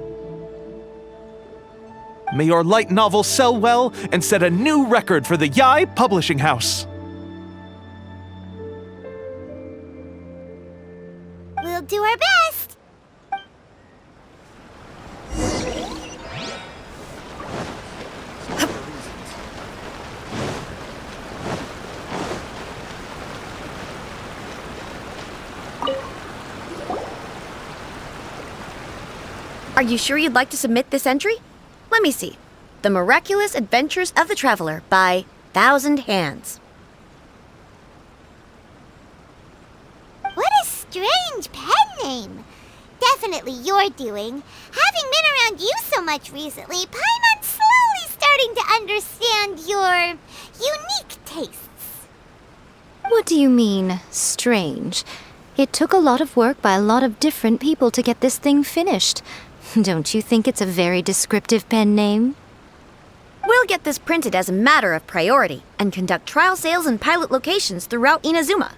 May your light novel sell well and set a new record for the Yai Publishing House. We'll do our best. Are you sure you'd like to submit this entry? Let me see. The Miraculous Adventures of the Traveler by Thousand Hands. What a strange pen name. Definitely your doing. Having been around you so much recently, Paimon's slowly starting to understand your unique tastes. What do you mean, strange? It took a lot of work by a lot of different people to get this thing finished. Don't you think it's a very descriptive pen name? We'll get this printed as a matter of priority and conduct trial sales in pilot locations throughout Inazuma.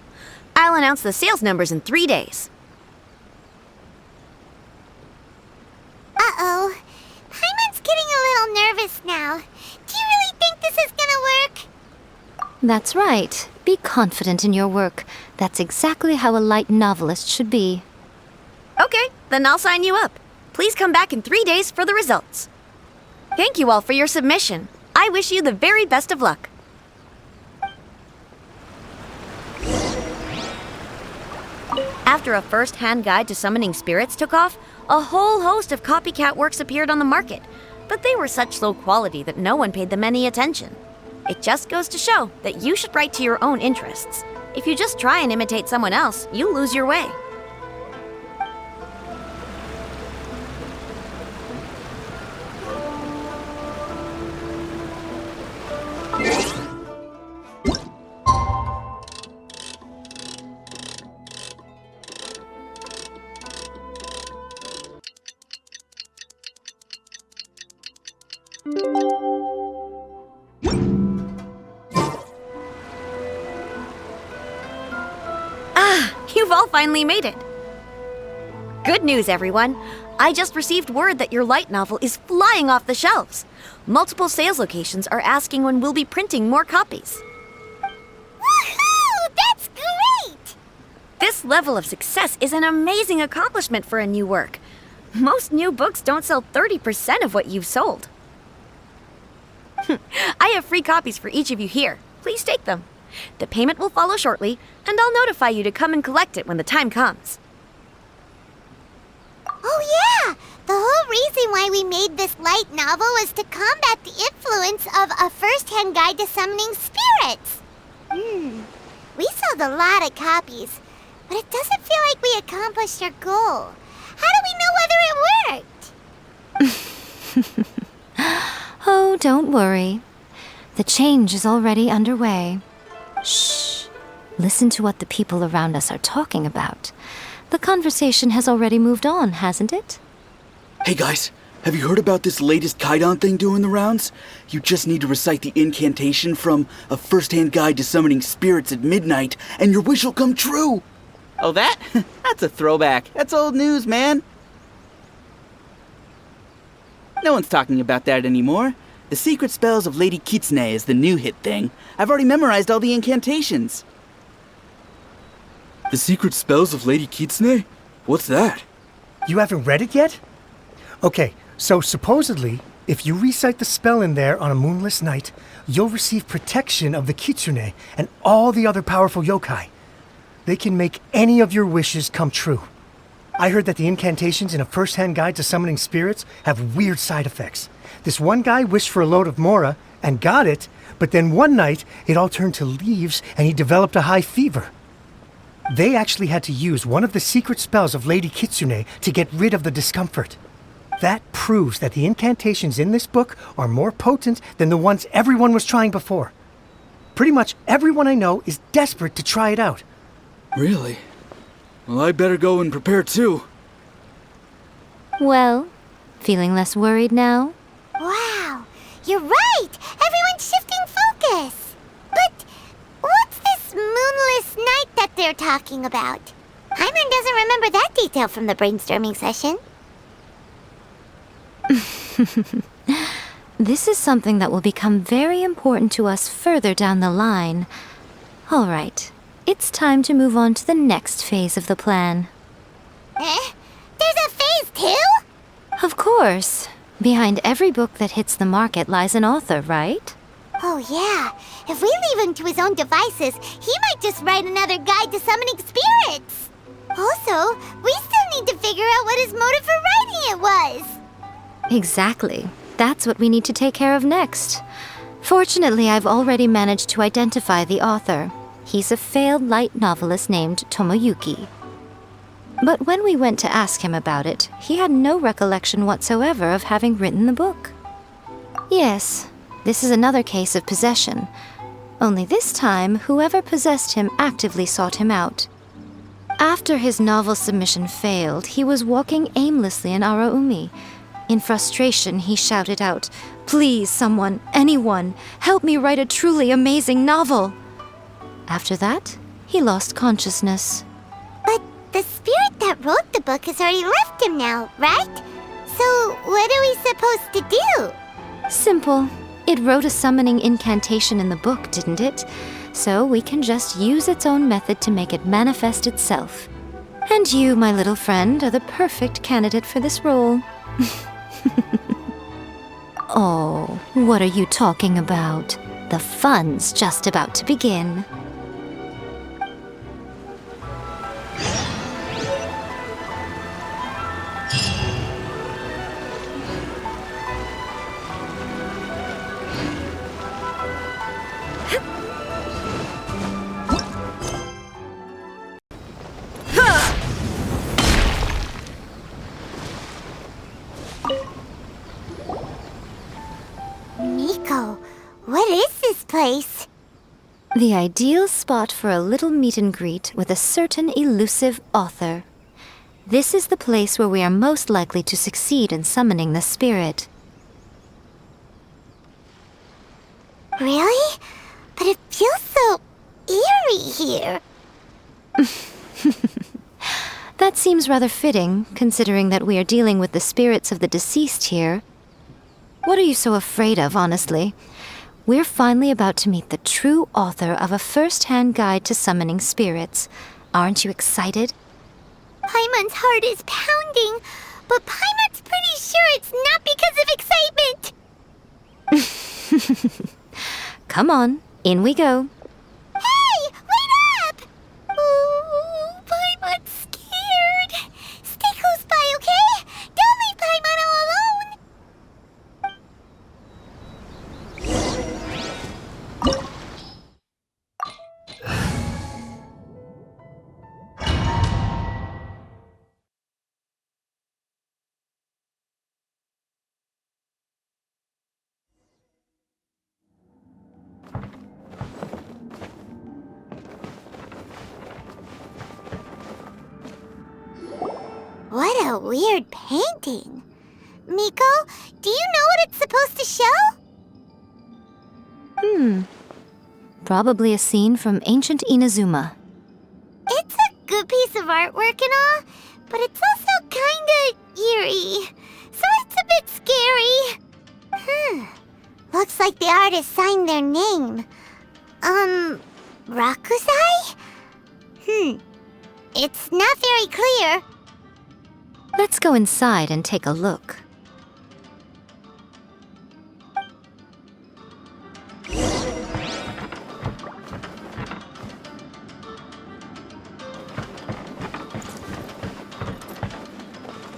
I'll announce the sales numbers in 3 days. Uh-oh. Paimon's getting a little nervous now. Do you really think this is gonna work? That's right. Be confident in your work. That's exactly how a light novelist should be. Okay, then I'll sign you up. Please come back in 3 days for the results. Thank you all for your submission. I wish you the very best of luck. After a first-hand guide to summoning spirits took off, a whole host of copycat works appeared on the market, but they were such low quality that no one paid them any attention. It just goes to show that you should write to your own interests. If you just try and imitate someone else, you lose your way. You've all finally made it. Good news, everyone. I just received word that your light novel is flying off the shelves. Multiple sales locations are asking when we'll be printing more copies. Woohoo! That's great! This level of success is an amazing accomplishment for a new work. Most new books don't sell 30% of what you've sold. I have free copies for each of you here. Please take them. The payment will follow shortly, and I'll notify you to come and collect it when the time comes. Oh yeah! The whole reason why we made this light novel was to combat the influence of a first-hand guide to summoning spirits. We sold a lot of copies, but it doesn't feel like we accomplished our goal. How do we know whether it worked? Oh, don't worry. The change is already underway. Shh. Listen to what the people around us are talking about. The conversation has already moved on, hasn't it? Hey guys, have you heard about this latest Kaidan thing doing the rounds? You just need to recite the incantation from A First-Hand Guide to Summoning Spirits at Midnight, and your wish will come true! Oh, that? That's a throwback. That's old news, man. No one's talking about that anymore. The Secret Spells of Lady Kitsune is the new hit thing. I've already memorized all the incantations. The Secret Spells of Lady Kitsune? What's that? You haven't read it yet? Okay, so supposedly, if you recite the spell in there on a moonless night, you'll receive protection of the Kitsune and all the other powerful yokai. They can make any of your wishes come true. I heard that the incantations in A First-Hand Guide to Summoning Spirits have weird side effects. This one guy wished for a load of mora and got it, but then one night it all turned to leaves and he developed a high fever. They actually had to use one of the secret spells of Lady Kitsune to get rid of the discomfort. That proves that the incantations in this book are more potent than the ones everyone was trying before. Pretty much everyone I know is desperate to try it out. Really? Well, I better go and prepare too. Well, feeling less worried now? Wow, you're right! Everyone's shifting focus! But what's this moonless night that they're talking about? Hyman doesn't remember that detail from the brainstorming session. This is something that will become very important to us further down the line. All right, it's time to move on to the next phase of the plan. There's a phase 2? Of course. Behind every book that hits the market lies an author, right? Oh yeah, if we leave him to his own devices, he might just write another guide to summoning spirits. Also, we still need to figure out what his motive for writing it was. Exactly. That's what we need to take care of next. Fortunately, I've already managed to identify the author. He's a failed light novelist named Tomoyuki. But when we went to ask him about it, he had no recollection whatsoever of having written the book. Yes, this is another case of possession. Only this time, whoever possessed him actively sought him out. After his novel submission failed, he was walking aimlessly in Araumi. In frustration, he shouted out, "Please, someone, anyone, help me write a truly amazing novel!" After that, he lost consciousness. But the spirit that wrote the book has already left him now, right? So what are we supposed to do? Simple. It wrote a summoning incantation in the book, didn't it? So we can just use its own method to make it manifest itself. And you, my little friend, are the perfect candidate for this role. Oh, what are you talking about? The fun's just about to begin. Miko, what is this place? The ideal spot for a little meet and greet with a certain elusive author. This is the place where we are most likely to succeed in summoning the spirit. Really? But it feels so eerie here. That seems rather fitting, considering that we are dealing with the spirits of the deceased here. What are you so afraid of, honestly? We're finally about to meet the true author of a first-hand guide to summoning spirits. Aren't you excited? Paimon's heart is pounding, but Paimon's pretty sure it's not because of excitement. Come on, in we go. Hey, wait up! Ooh, Paimon's scared. Stay close by, okay? Don't leave Paimon all alone. What a weird painting. Miko, do you know what it's supposed to show? Probably a scene from ancient Inazuma. It's a good piece of artwork and all, but it's also kinda eerie, so it's a bit scary. Looks like the artist signed their name. Rakusai? It's not very clear. Let's go inside and take a look.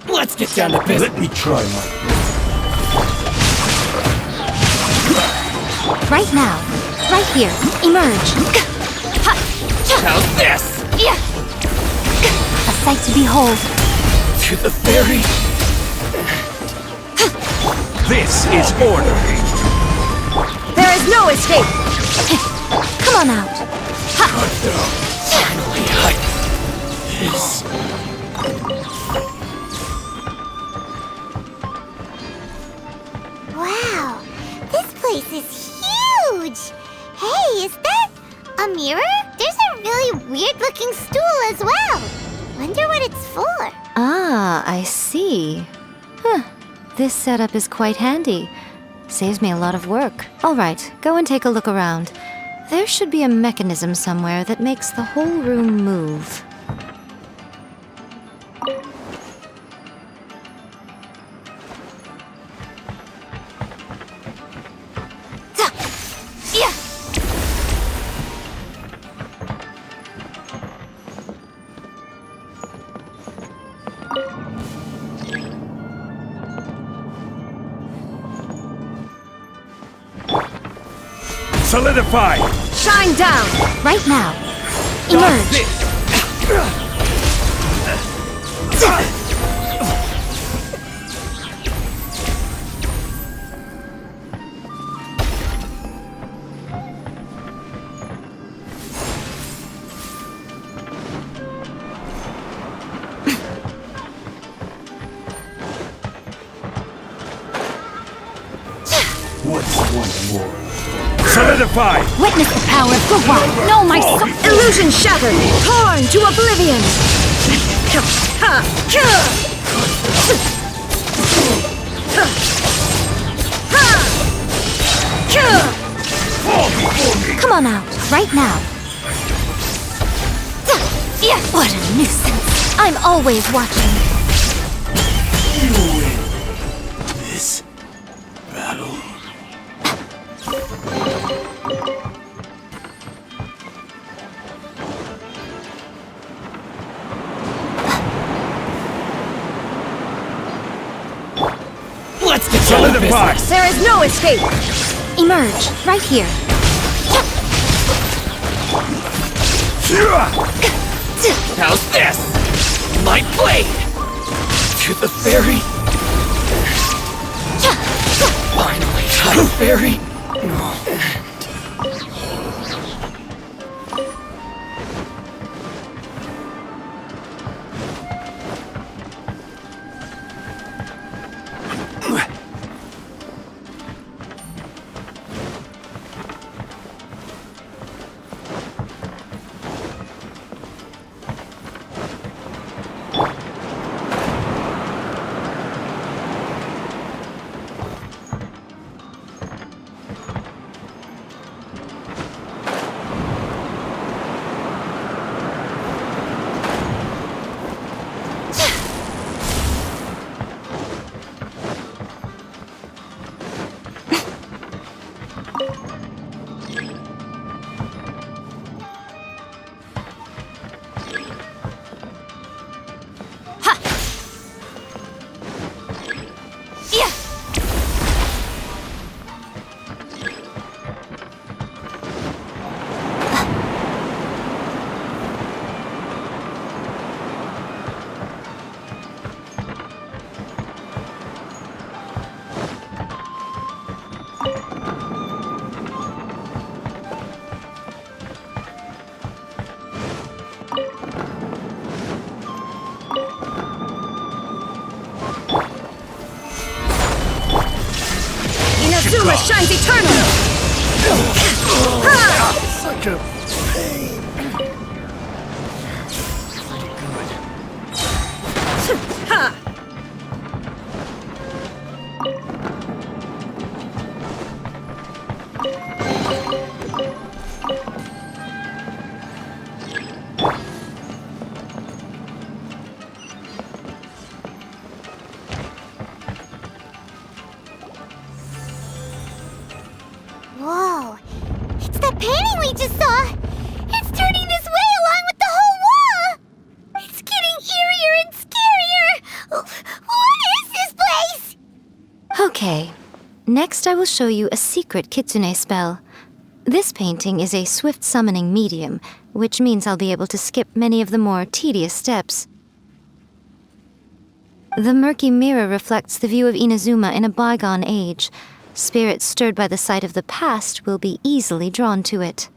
Let's get down to business. Let me try my... Right now. Right here. Emerge. How's this? A sight to behold. To the ferry. This is order. There is no escape! Come on out. Finally, this. Wow, this place is huge. Hey, is that a mirror? There's a really weird-looking stool as well. Wonder what it's for. Ah, I see. This setup is quite handy. Saves me a lot of work. All right, go and take a look around. There should be a mechanism somewhere that makes the whole room move. Solidify! Shine down! Right now. Emerge. What's one more? Solidify! Witness the power of Gwa. No, my soul. Illusion shattered! Torn to oblivion! Come on out, right now. What a nuisance. I'm always watching. You win this battle. Let's get solidify. There is no escape! Emerge, right here. How's this? Light blade! To the fairy! Finally, Time Fairy! Inazuma shines eternal! Such a pain. Whoa. It's that painting we just saw. It's turning this way along with the whole wall. It's getting eerier and scarier. What is this place? Okay. Next, I will show you a secret kitsune spell. This painting is a swift summoning medium, which means I'll be able to skip many of the more tedious steps. The murky mirror reflects the view of Inazuma in a bygone age. Spirits stirred by the sight of the past will be easily drawn to it.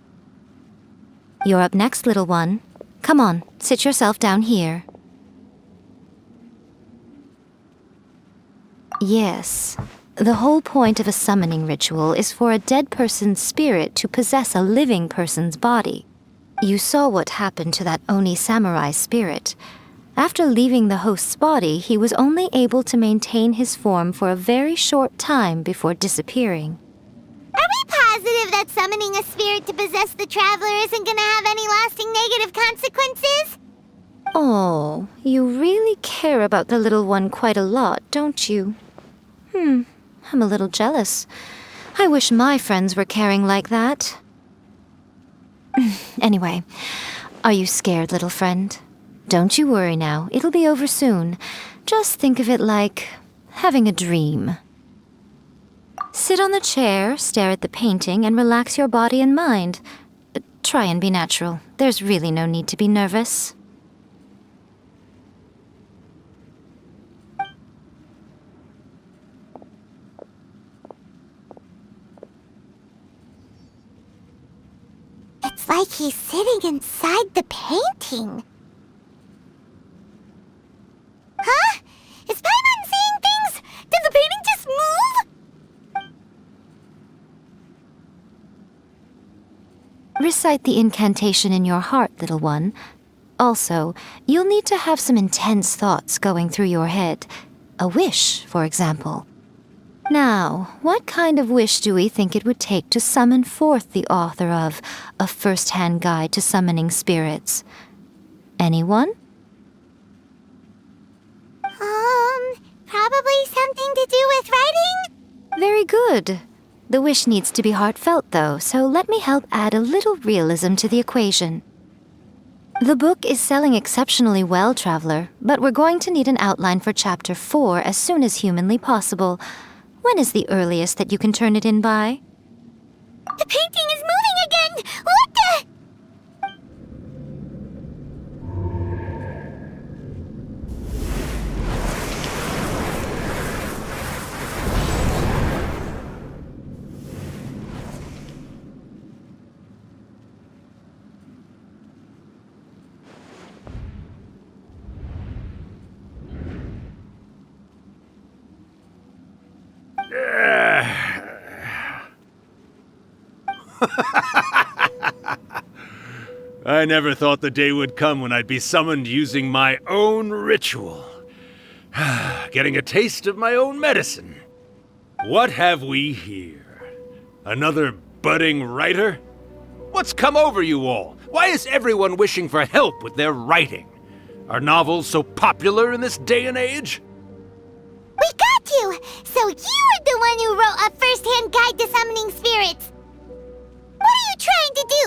You're up next, little one. Come on, sit yourself down here. Yes. The whole point of a summoning ritual is for a dead person's spirit to possess a living person's body. You saw what happened to that Oni samurai spirit. After leaving the host's body, he was only able to maintain his form for a very short time before disappearing. Are we positive that summoning a spirit to possess the traveler isn't gonna have any lasting negative consequences? Oh, you really care about the little one quite a lot, don't you? I'm a little jealous. I wish my friends were caring like that. Anyway, are you scared, little friend? Don't you worry now, it'll be over soon. Just think of it like having a dream. Sit on the chair, stare at the painting, and relax your body and mind. Try and be natural. There's really no need to be nervous. It's like he's sitting inside the painting. Huh? Is Paimon seeing things? Did the painting just move? Recite the incantation in your heart, little one. Also, you'll need to have some intense thoughts going through your head. A wish, for example. Now, what kind of wish do we think it would take to summon forth the author of A First-Hand Guide to Summoning Spirits? Anyone? Probably something to do with writing? Very good. The wish needs to be heartfelt, though, so let me help add a little realism to the equation. The book is selling exceptionally well, Traveler, but we're going to need an outline for Chapter 4 as soon as humanly possible. When is the earliest that you can turn it in by? The painting is moving again! What the? I never thought the day would come when I'd be summoned using my own ritual. Getting a taste of my own medicine. What have we here? Another budding writer? What's come over you all? Why is everyone wishing for help with their writing? Are novels so popular in this day and age? We got you! So you were the one who wrote A First-Hand Guide to Summoning Spirits. What are you trying to do,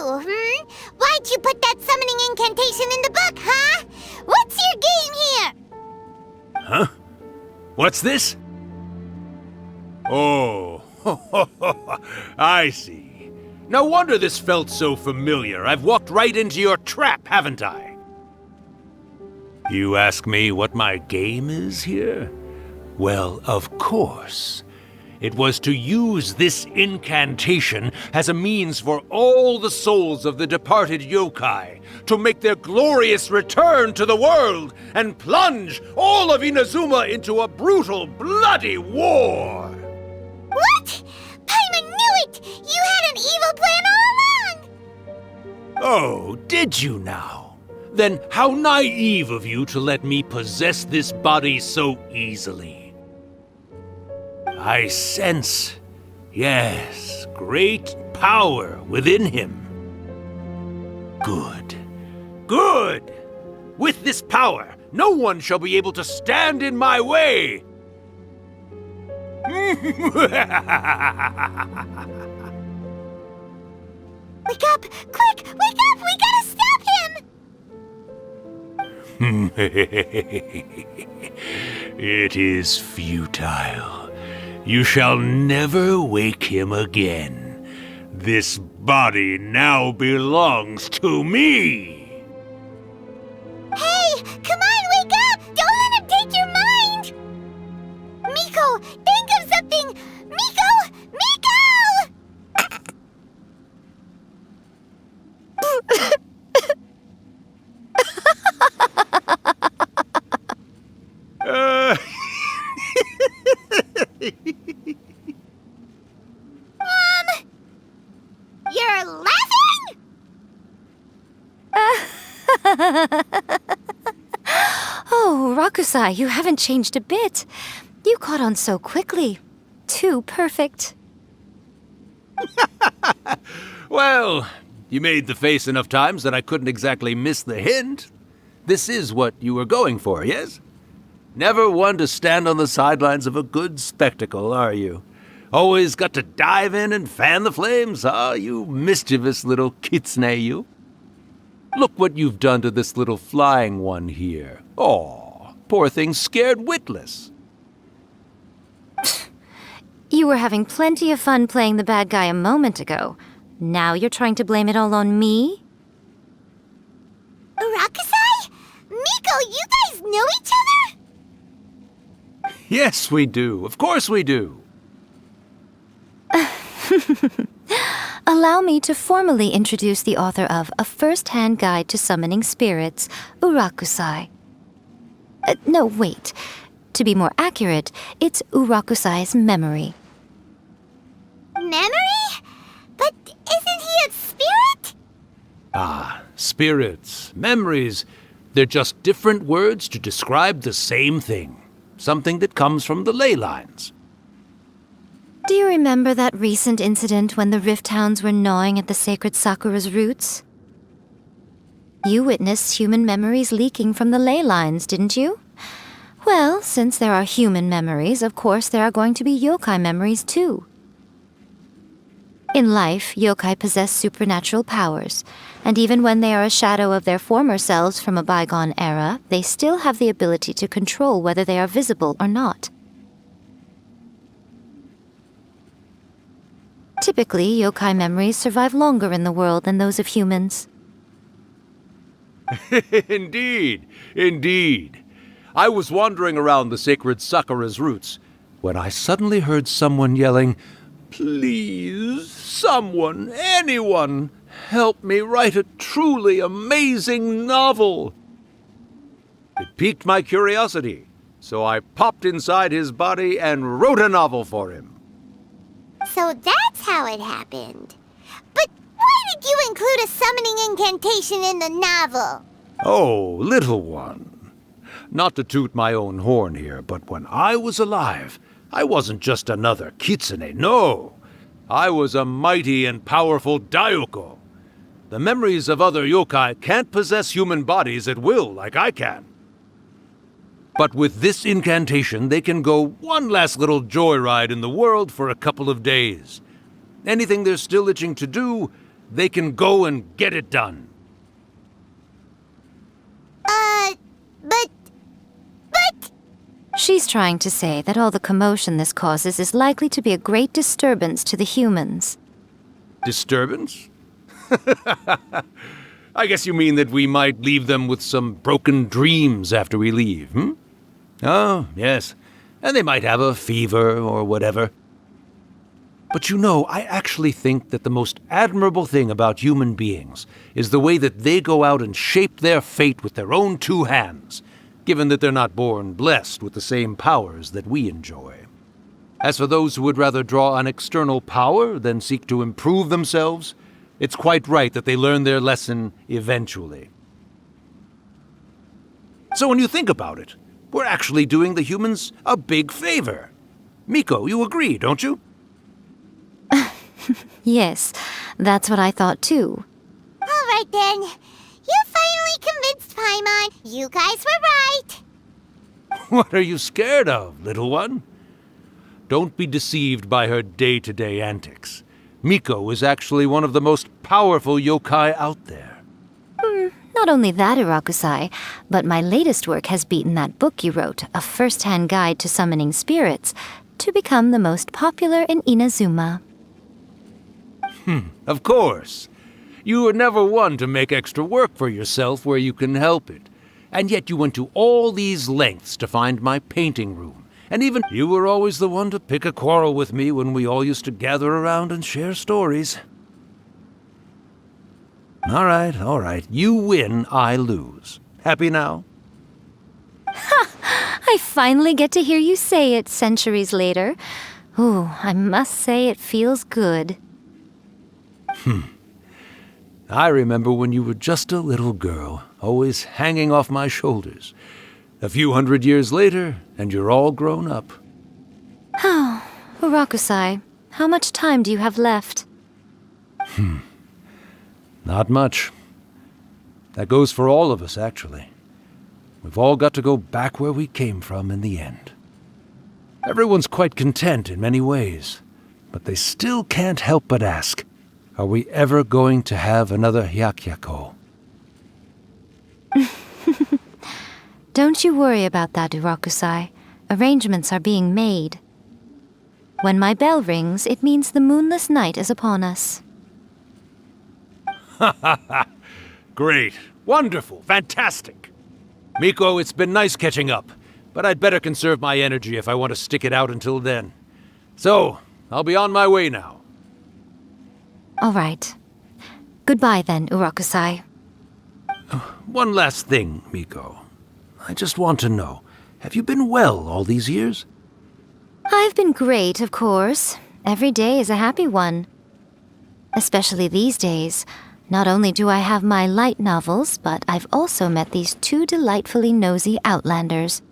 Why'd you put that summoning incantation in the book, huh? What's your game here? Huh? What's this? Oh, I see. No wonder this felt so familiar. I've walked right into your trap, haven't I? You ask me what my game is here? Well, of course. It was to use this incantation as a means for all the souls of the departed yokai to make their glorious return to the world and plunge all of Inazuma into a brutal, bloody war! What? Paimon knew it! You had an evil plan all along! Oh, did you now? Then how naive of you to let me possess this body so easily. I sense, yes, great power within him. Good. Good! With this power, no one shall be able to stand in my way! Wake up! Quick! Wake up! We gotta stop him! It is futile. You shall never wake him again. This body now belongs to me! Hey! Come on, wake up! Don't let him take your mind! Miko, think of something! Miko! Miko! You're laughing? Oh, Rakusai, you haven't changed a bit. You caught on so quickly. Too perfect. Well, you made the face enough times that I couldn't exactly miss the hint. This is what you were going for, yes? Never one to stand on the sidelines of a good spectacle, are you? Always got to dive in and fan the flames, huh? You mischievous little kitsune, you. Look what you've done to this little flying one here. Aw, poor thing scared witless. You were having plenty of fun playing the bad guy a moment ago. Now you're trying to blame it all on me? Urakusai? Miko, you guys know each other? Yes, we do. Of course we do. Allow me to formally introduce the author of A First-Hand Guide to Summoning Spirits, Urakusai. No, wait. To be more accurate, it's Urakusai's memory. Memory? But isn't he a spirit? Ah, spirits, memories. They're just different words to describe the same thing. Something that comes from the ley lines. Do you remember that recent incident when the Rift Hounds were gnawing at the sacred Sakura's roots? You witnessed human memories leaking from the ley lines, didn't you? Well, since there are human memories, of course there are going to be yokai memories too. In life, yokai possess supernatural powers, and even when they are a shadow of their former selves from a bygone era, they still have the ability to control whether they are visible or not. Typically, yokai memories survive longer in the world than those of humans. Indeed, indeed. I was wandering around the sacred Sakura's roots when I suddenly heard someone yelling, "Please, someone, anyone, help me write a truly amazing novel." It piqued my curiosity, so I popped inside his body and wrote a novel for him. So that's how it happened. But why did you include a summoning incantation in the novel? Oh, little one. Not to toot my own horn here, but when I was alive, I wasn't just another kitsune, no. I was a mighty and powerful Daiyoko. The memories of other yokai can't possess human bodies at will like I can. But with this incantation, they can go one last little joyride in the world for a couple of days. Anything they're still itching to do, they can go and get it done. But... She's trying to say that all the commotion this causes is likely to be a great disturbance to the humans. Disturbance? I guess you mean that we might leave them with some broken dreams after we leave, hmm? Oh, yes. And they might have a fever or whatever. But you know, I actually think that the most admirable thing about human beings is the way that they go out and shape their fate with their own two hands, given that they're not born blessed with the same powers that we enjoy. As for those who would rather draw on external power than seek to improve themselves, it's quite right that they learn their lesson eventually. So when you think about it, we're actually doing the humans a big favor. Miko, you agree, don't you? Yes, that's what I thought too. All right then. You finally convinced Paimon. You guys were right. What are you scared of, little one? Don't be deceived by her day-to-day antics. Miko is actually one of the most powerful yokai out there. Not only that, Urakusai, but my latest work has beaten that book you wrote, A First-Hand Guide to Summoning Spirits, to become the most popular in Inazuma. Of course. You were never one to make extra work for yourself where you can help it. And yet you went to all these lengths to find my painting room. And even you were always the one to pick a quarrel with me when we all used to gather around and share stories. All right. You win, I lose. Happy now? I finally get to hear you say it centuries later. Ooh, I must say it feels good. I remember when you were just a little girl, always hanging off my shoulders. A few hundred years later, and you're all grown up. Oh, Urakusai, how much time do you have left? Not much. That goes for all of us, actually. We've all got to go back where we came from in the end. Everyone's quite content in many ways, but they still can't help but ask, are we ever going to have another Hyakyako? Don't you worry about that, Urakusai. Arrangements are being made. When my bell rings, it means the moonless night is upon us. Ha ha ha! Great. Wonderful. Fantastic. Miko, it's been nice catching up, but I'd better conserve my energy if I want to stick it out until then. So, I'll be on my way now. All right. Goodbye then, Urakusai. One last thing, Miko. I just want to know, have you been well all these years? I've been great, of course. Every day is a happy one. Especially these days. Not only do I have my light novels, but I've also met these two delightfully nosy outlanders.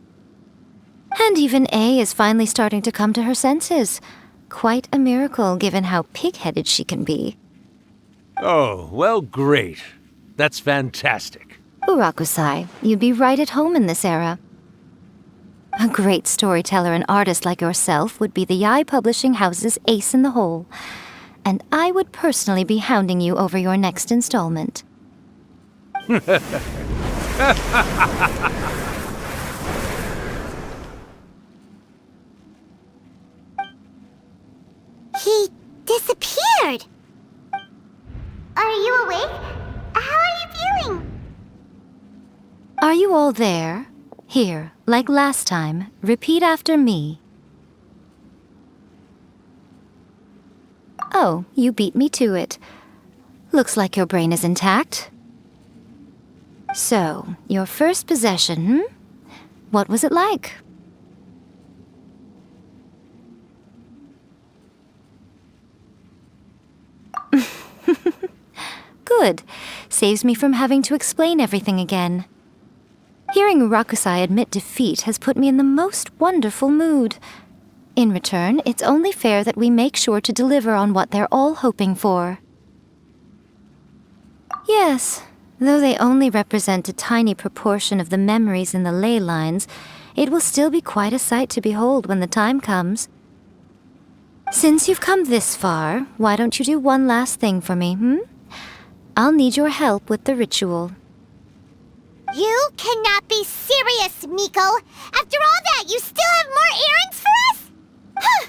And even A is finally starting to come to her senses. Quite a miracle, given how pig-headed she can be. Oh, well, great. That's fantastic. Urakusai, you'd be right at home in this era. A great storyteller and artist like yourself would be the Yae Publishing House's ace in the hole. And I would personally be hounding you over your next installment. He disappeared! Are you awake? How are you feeling? Are you all there? Here, like last time, repeat after me. Oh, you beat me to it. Looks like your brain is intact. So, your first possession, What was it like? Good. Saves me from having to explain everything again. Hearing Urakusai admit defeat has put me in the most wonderful mood. In return, it's only fair that we make sure to deliver on what they're all hoping for. Yes, though they only represent a tiny proportion of the memories in the ley lines, it will still be quite a sight to behold when the time comes. Since you've come this far, why don't you do one last thing for me, I'll need your help with the ritual. You cannot be serious, Miko! After all that, you still have more errands for us? Huh!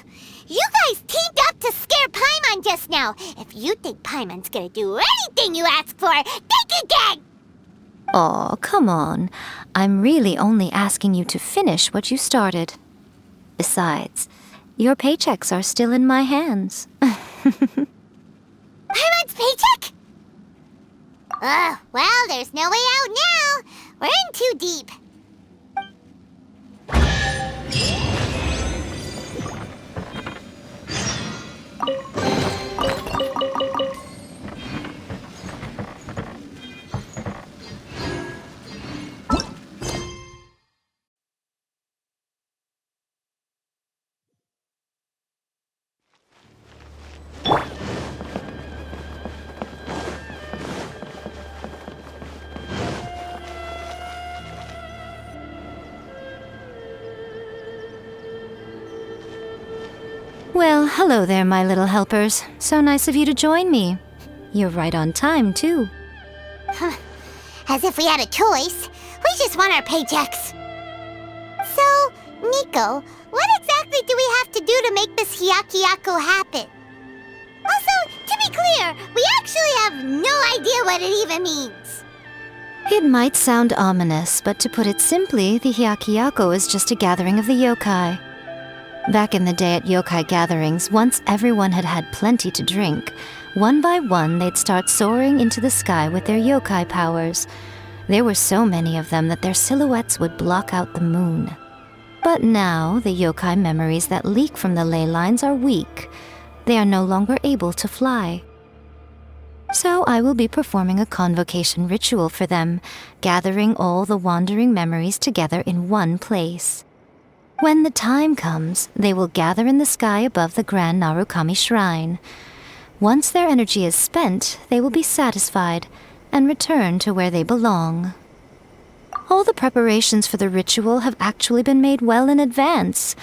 You guys teamed up to scare Paimon just now. If you think Paimon's gonna do anything you ask for, think again! Aw, come on. I'm really only asking you to finish what you started. Besides, your paychecks are still in my hands. Paimon's paycheck? Well, there's no way out now. We're in too deep. Well, hello there, my little helpers. So nice of you to join me. You're right on time, too. As if we had a choice. We just want our paychecks. So, Nico, what exactly do we have to do to make this Hyakyako happen? Also, to be clear, we actually have no idea what it even means. It might sound ominous, but to put it simply, the Hyakyako is just a gathering of the yokai. Back in the day at yokai gatherings, once everyone had had plenty to drink, one by one they'd start soaring into the sky with their yokai powers. There were so many of them that their silhouettes would block out the moon. But now, the yokai memories that leak from the ley lines are weak. They are no longer able to fly. So I will be performing a convocation ritual for them, gathering all the wandering memories together in one place. When the time comes, they will gather in the sky above the Grand Narukami Shrine. Once their energy is spent, they will be satisfied and return to where they belong. All the preparations for the ritual have actually been made well in advance.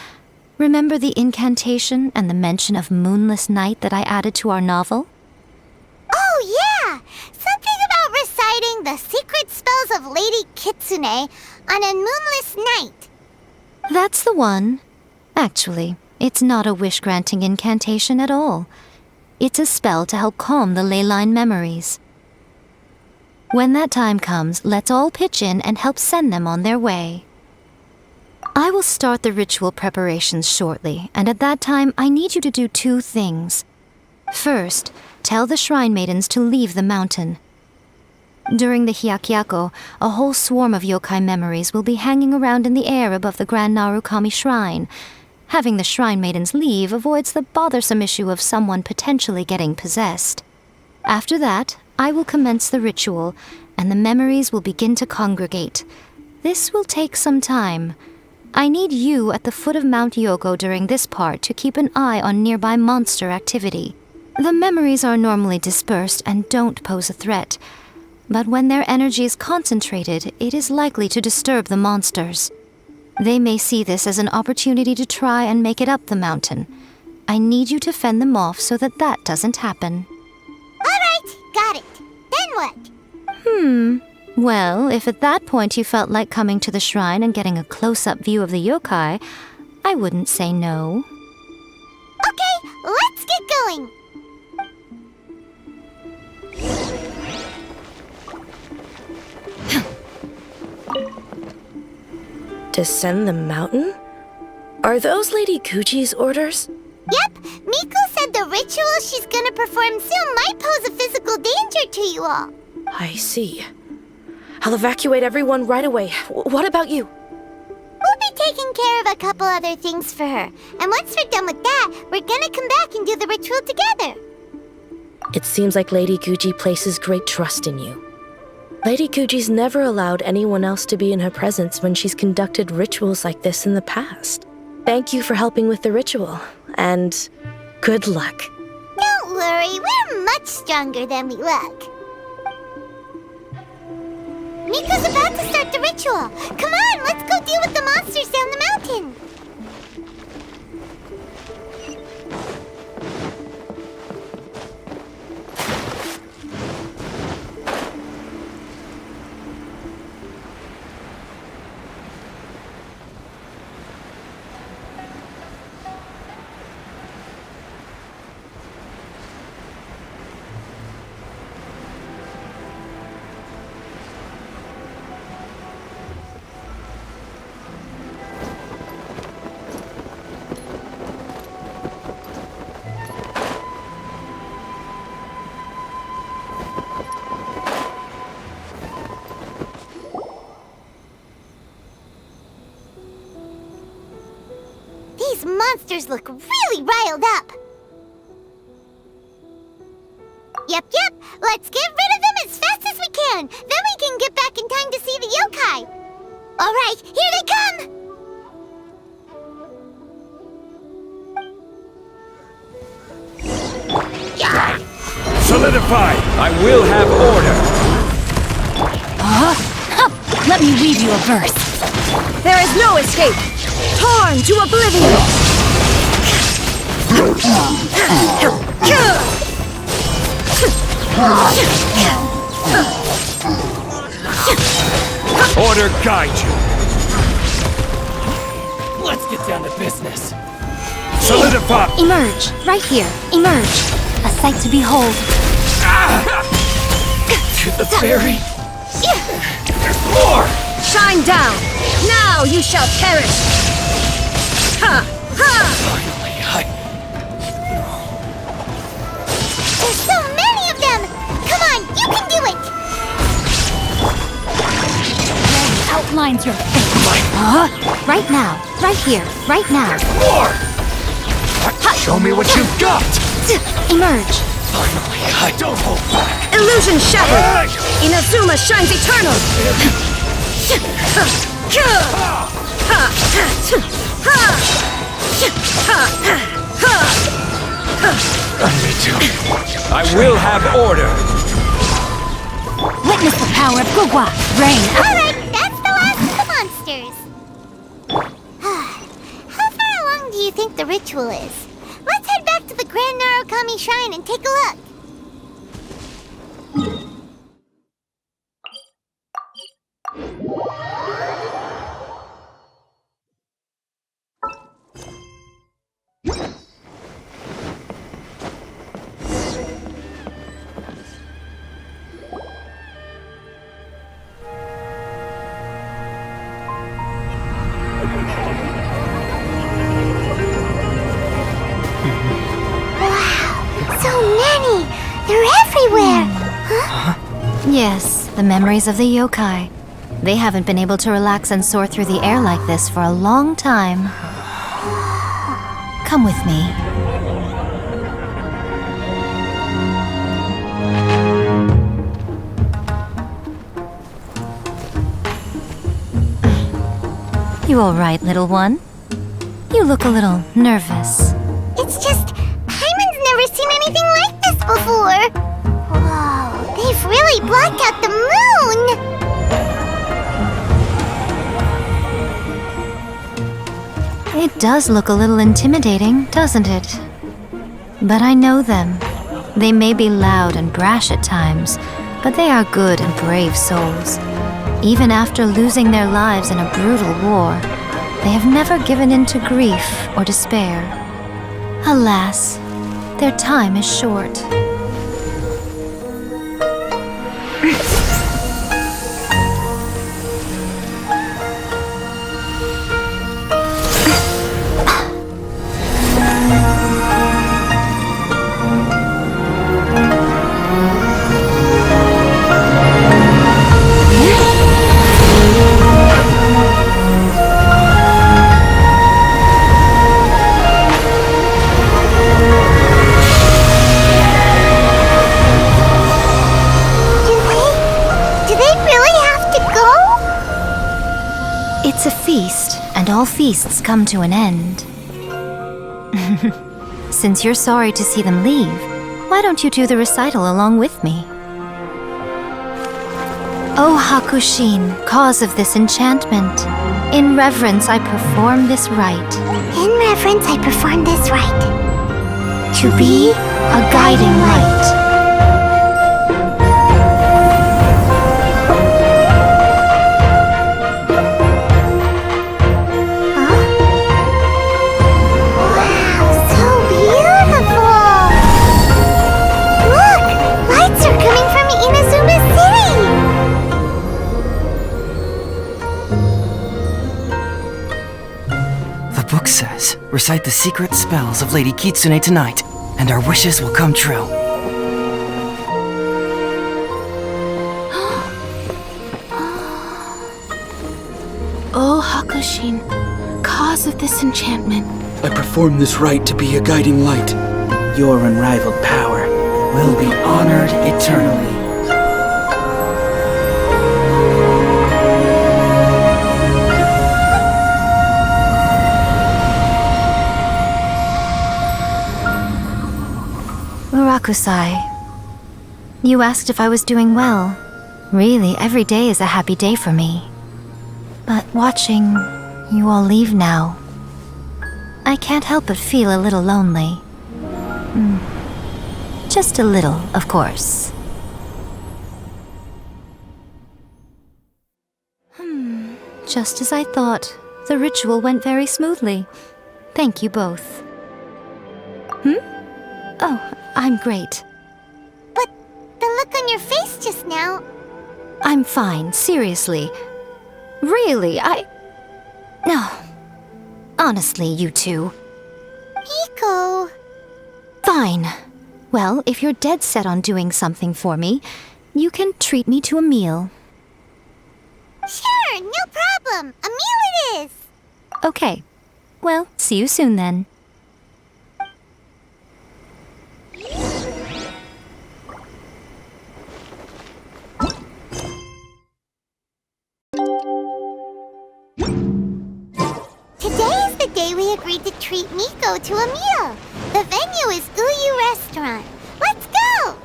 Remember the incantation and the mention of moonless night that I added to our novel? Oh, yeah! Something about reciting the secret spells of Lady Kitsune on a moonless night. That's the one. Actually, It's not a wish-granting incantation at all. It's a spell to help calm the ley line memories. When that time comes, let's all pitch in and help send them on their way. I will start the ritual preparations shortly, and at that time I need you to do 2 things. First, tell the shrine maidens to leave the mountain. During the Hyakyako, a whole swarm of yokai memories will be hanging around in the air above the Grand Narukami Shrine. Having the shrine maidens leave avoids the bothersome issue of someone potentially getting possessed. After that, I will commence the ritual, and the memories will begin to congregate. This will take some time. I need you at the foot of Mount Yoko during this part to keep an eye on nearby monster activity. The memories are normally dispersed and don't pose a threat, but when their energy is concentrated, it is likely to disturb the monsters. They may see this as an opportunity to try and make it up the mountain. I need you to fend them off so that doesn't happen. Alright, got it. Then what? Well, if at that point you felt like coming to the shrine and getting a close-up view of the yokai, I wouldn't say no. Okay, let's get going. Descend the mountain? Are those Lady Guji's orders? Yep, Miko said the ritual she's gonna perform soon might pose a physical danger to you all. I see. I'll evacuate everyone right away. What about you? We'll be taking care of a couple other things for her. And once we're done with that, we're gonna come back and do the ritual together. It seems like Lady Guji places great trust in you. Lady Guji's never allowed anyone else to be in her presence when she's conducted rituals like this in the past. Thank you for helping with the ritual, and good luck. Don't worry, we're much stronger than we look. Miko's about to start the ritual. Come on, let's go deal with the monsters down the mountain. These monsters look really riled up. Yep, let's get rid of them as fast as we can. Then we can get back in time to see the yokai. Alright, here they come! Solidify! I will have order! Let me weave you a verse. There is no escape! Torn to oblivion! Order guide you! Let's get down to business. Solidify! Emerge! Right here! Emerge! A sight to behold. To the ferry. There's more! Shine down! Now you shall perish! Ha! Ha! Finally, There's so many of them! Come on, you can do it! Outlines your fate. Right now. Right here. Right now. More! Show me what you've got! Emerge! finally, I don't hold back. Illusion shattered! Inazuma shines eternal! Me too. I will have order. Witness the power of Gugwa. Rain. Alright, that's the last of the monsters. How far along do you think the ritual is? Let's head back to the Grand Narukami Shrine and take a look. everywhere. Huh? Yes, the memories of the yokai. They haven't been able to relax and soar through the air like this for a long time. Come with me. You all right, little one? You look a little nervous. It's just, Paimon's never seen anything like this before. Whoa, they've really blocked out the moon! It does look a little intimidating, doesn't it? But I know them. They may be loud and brash at times, but they are good and brave souls. Even after losing their lives in a brutal war, they have never given in to grief or despair. Alas, their time is short. It's a feast, and all feasts come to an end. Since you're sorry to see them leave, why don't you do the recital along with me? O Hakushin, cause of this enchantment, in reverence I perform this rite. In reverence I perform this rite. To be a guiding light. Says, recite the secret spells of Lady Kitsune tonight, and our wishes will come true. O Hakushin, cause of this enchantment. I perform this rite to be a guiding light. Your unrivaled power will be honored eternally. Murakusai, you asked if I was doing well. Really, every day is a happy day for me. But watching you all leave now, I can't help but feel a little lonely. Just a little, of course. Just as I thought, the ritual went very smoothly. Thank you both. Oh, I'm great. But the look on your face just now... I'm fine, seriously. Really, No. Honestly, you two. Hiko... Fine. Well, if you're dead set on doing something for me, you can treat me to a meal. Sure, no problem. A meal it is. Okay. Well, see you soon then. Today is the day we agreed to treat Miko to a meal. The venue is Uyu Restaurant. Let's go!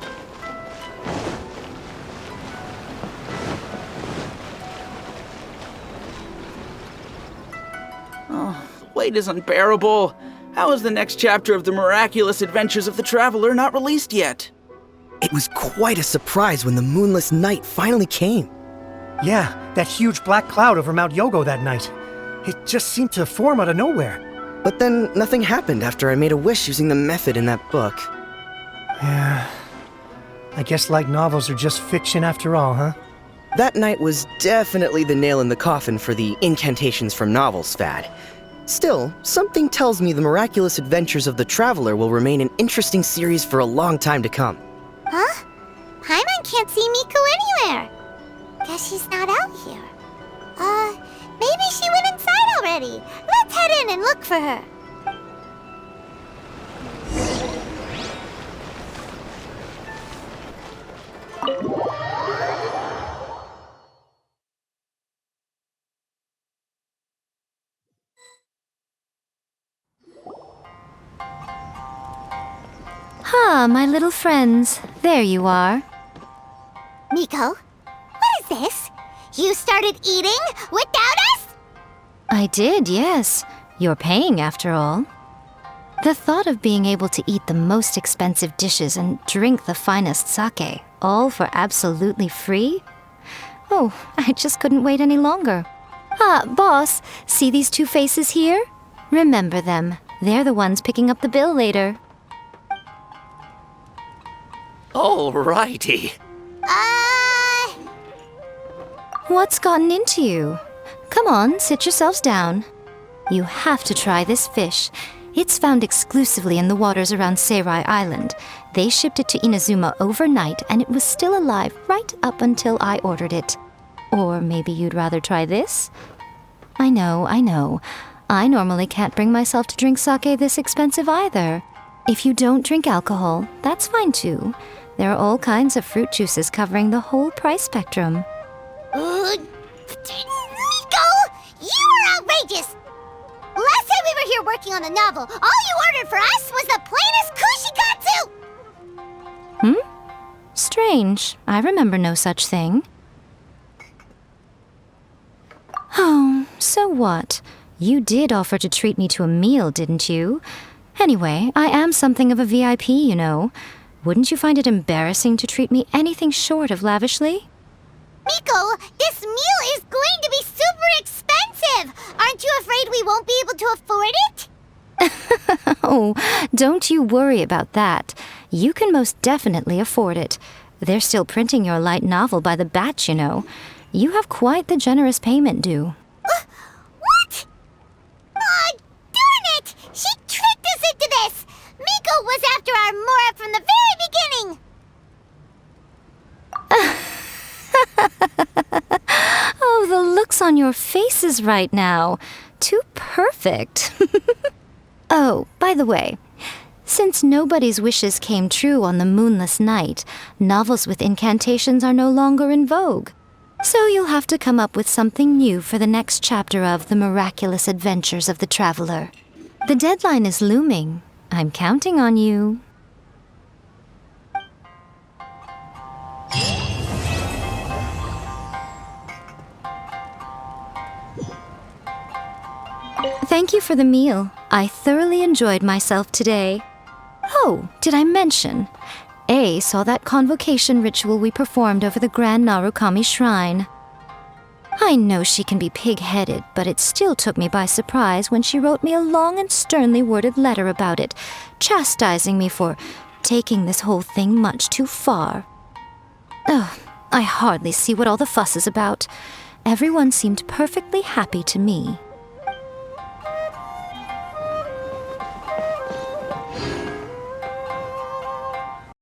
Oh, the wait is unbearable. How is the next chapter of the miraculous adventures of the traveler not released yet? It was quite a surprise when the moonless night finally came. Yeah, that huge black cloud over Mount Yogo that night. It just seemed to form out of nowhere. But then nothing happened after I made a wish using the method in that book. Yeah. I guess light novels are just fiction after all, huh? That night was definitely the nail in the coffin for the incantations from novels fad. Still, something tells me the miraculous adventures of the traveler will remain an interesting series for a long time to come. Huh? can't see Miko anywhere. Guess she's not out here. Maybe she went inside already. Let's head in and look for her. Ah, my little friends. There you are. Miko, what is this? You started eating without us? I did, yes. You're paying after all. The thought of being able to eat the most expensive dishes and drink the finest sake, all for absolutely free? Oh, I just couldn't wait any longer. Ah, boss, see these two faces here? Remember them. They're the ones picking up the bill later. Alrighty. What's gotten into you? Come on, sit yourselves down. You have to try this fish. It's found exclusively in the waters around Seirai Island. They shipped it to Inazuma overnight, and it was still alive right up until I ordered it. Or maybe you'd rather try this? I know. I normally can't bring myself to drink sake this expensive either. If you don't drink alcohol, that's fine too. There are all kinds of fruit juices covering the whole price spectrum. Miko! You are outrageous! Last time we were here working on a novel, all you ordered for us was the plainest kushikatsu! Strange. I remember no such thing. Oh, so what? You did offer to treat me to a meal, didn't you? Anyway, I am something of a VIP, you know. Wouldn't you find it embarrassing to treat me anything short of lavishly? Miko, this meal is going to be super expensive! Aren't you afraid we won't be able to afford it? Oh, don't you worry about that. You can most definitely afford it. They're still printing your light novel by the batch, you know. You have quite the generous payment due. What? Oh, darn it! She tricked us into this! Miko was after our Mora from the very beginning! Oh, the looks on your faces right now. Too perfect. Oh, by the way, since nobody's wishes came true on the moonless night, novels with incantations are no longer in vogue. So you'll have to come up with something new for the next chapter of The Miraculous Adventures of the Traveler. The deadline is looming. I'm counting on you. Thank you for the meal. I thoroughly enjoyed myself today. Oh, did I mention? A saw that convocation ritual we performed over the Grand Narukami Shrine. I know she can be pig-headed, but it still took me by surprise when she wrote me a long and sternly worded letter about it, chastising me for taking this whole thing much too far. Oh, I hardly see what all the fuss is about. Everyone seemed perfectly happy to me.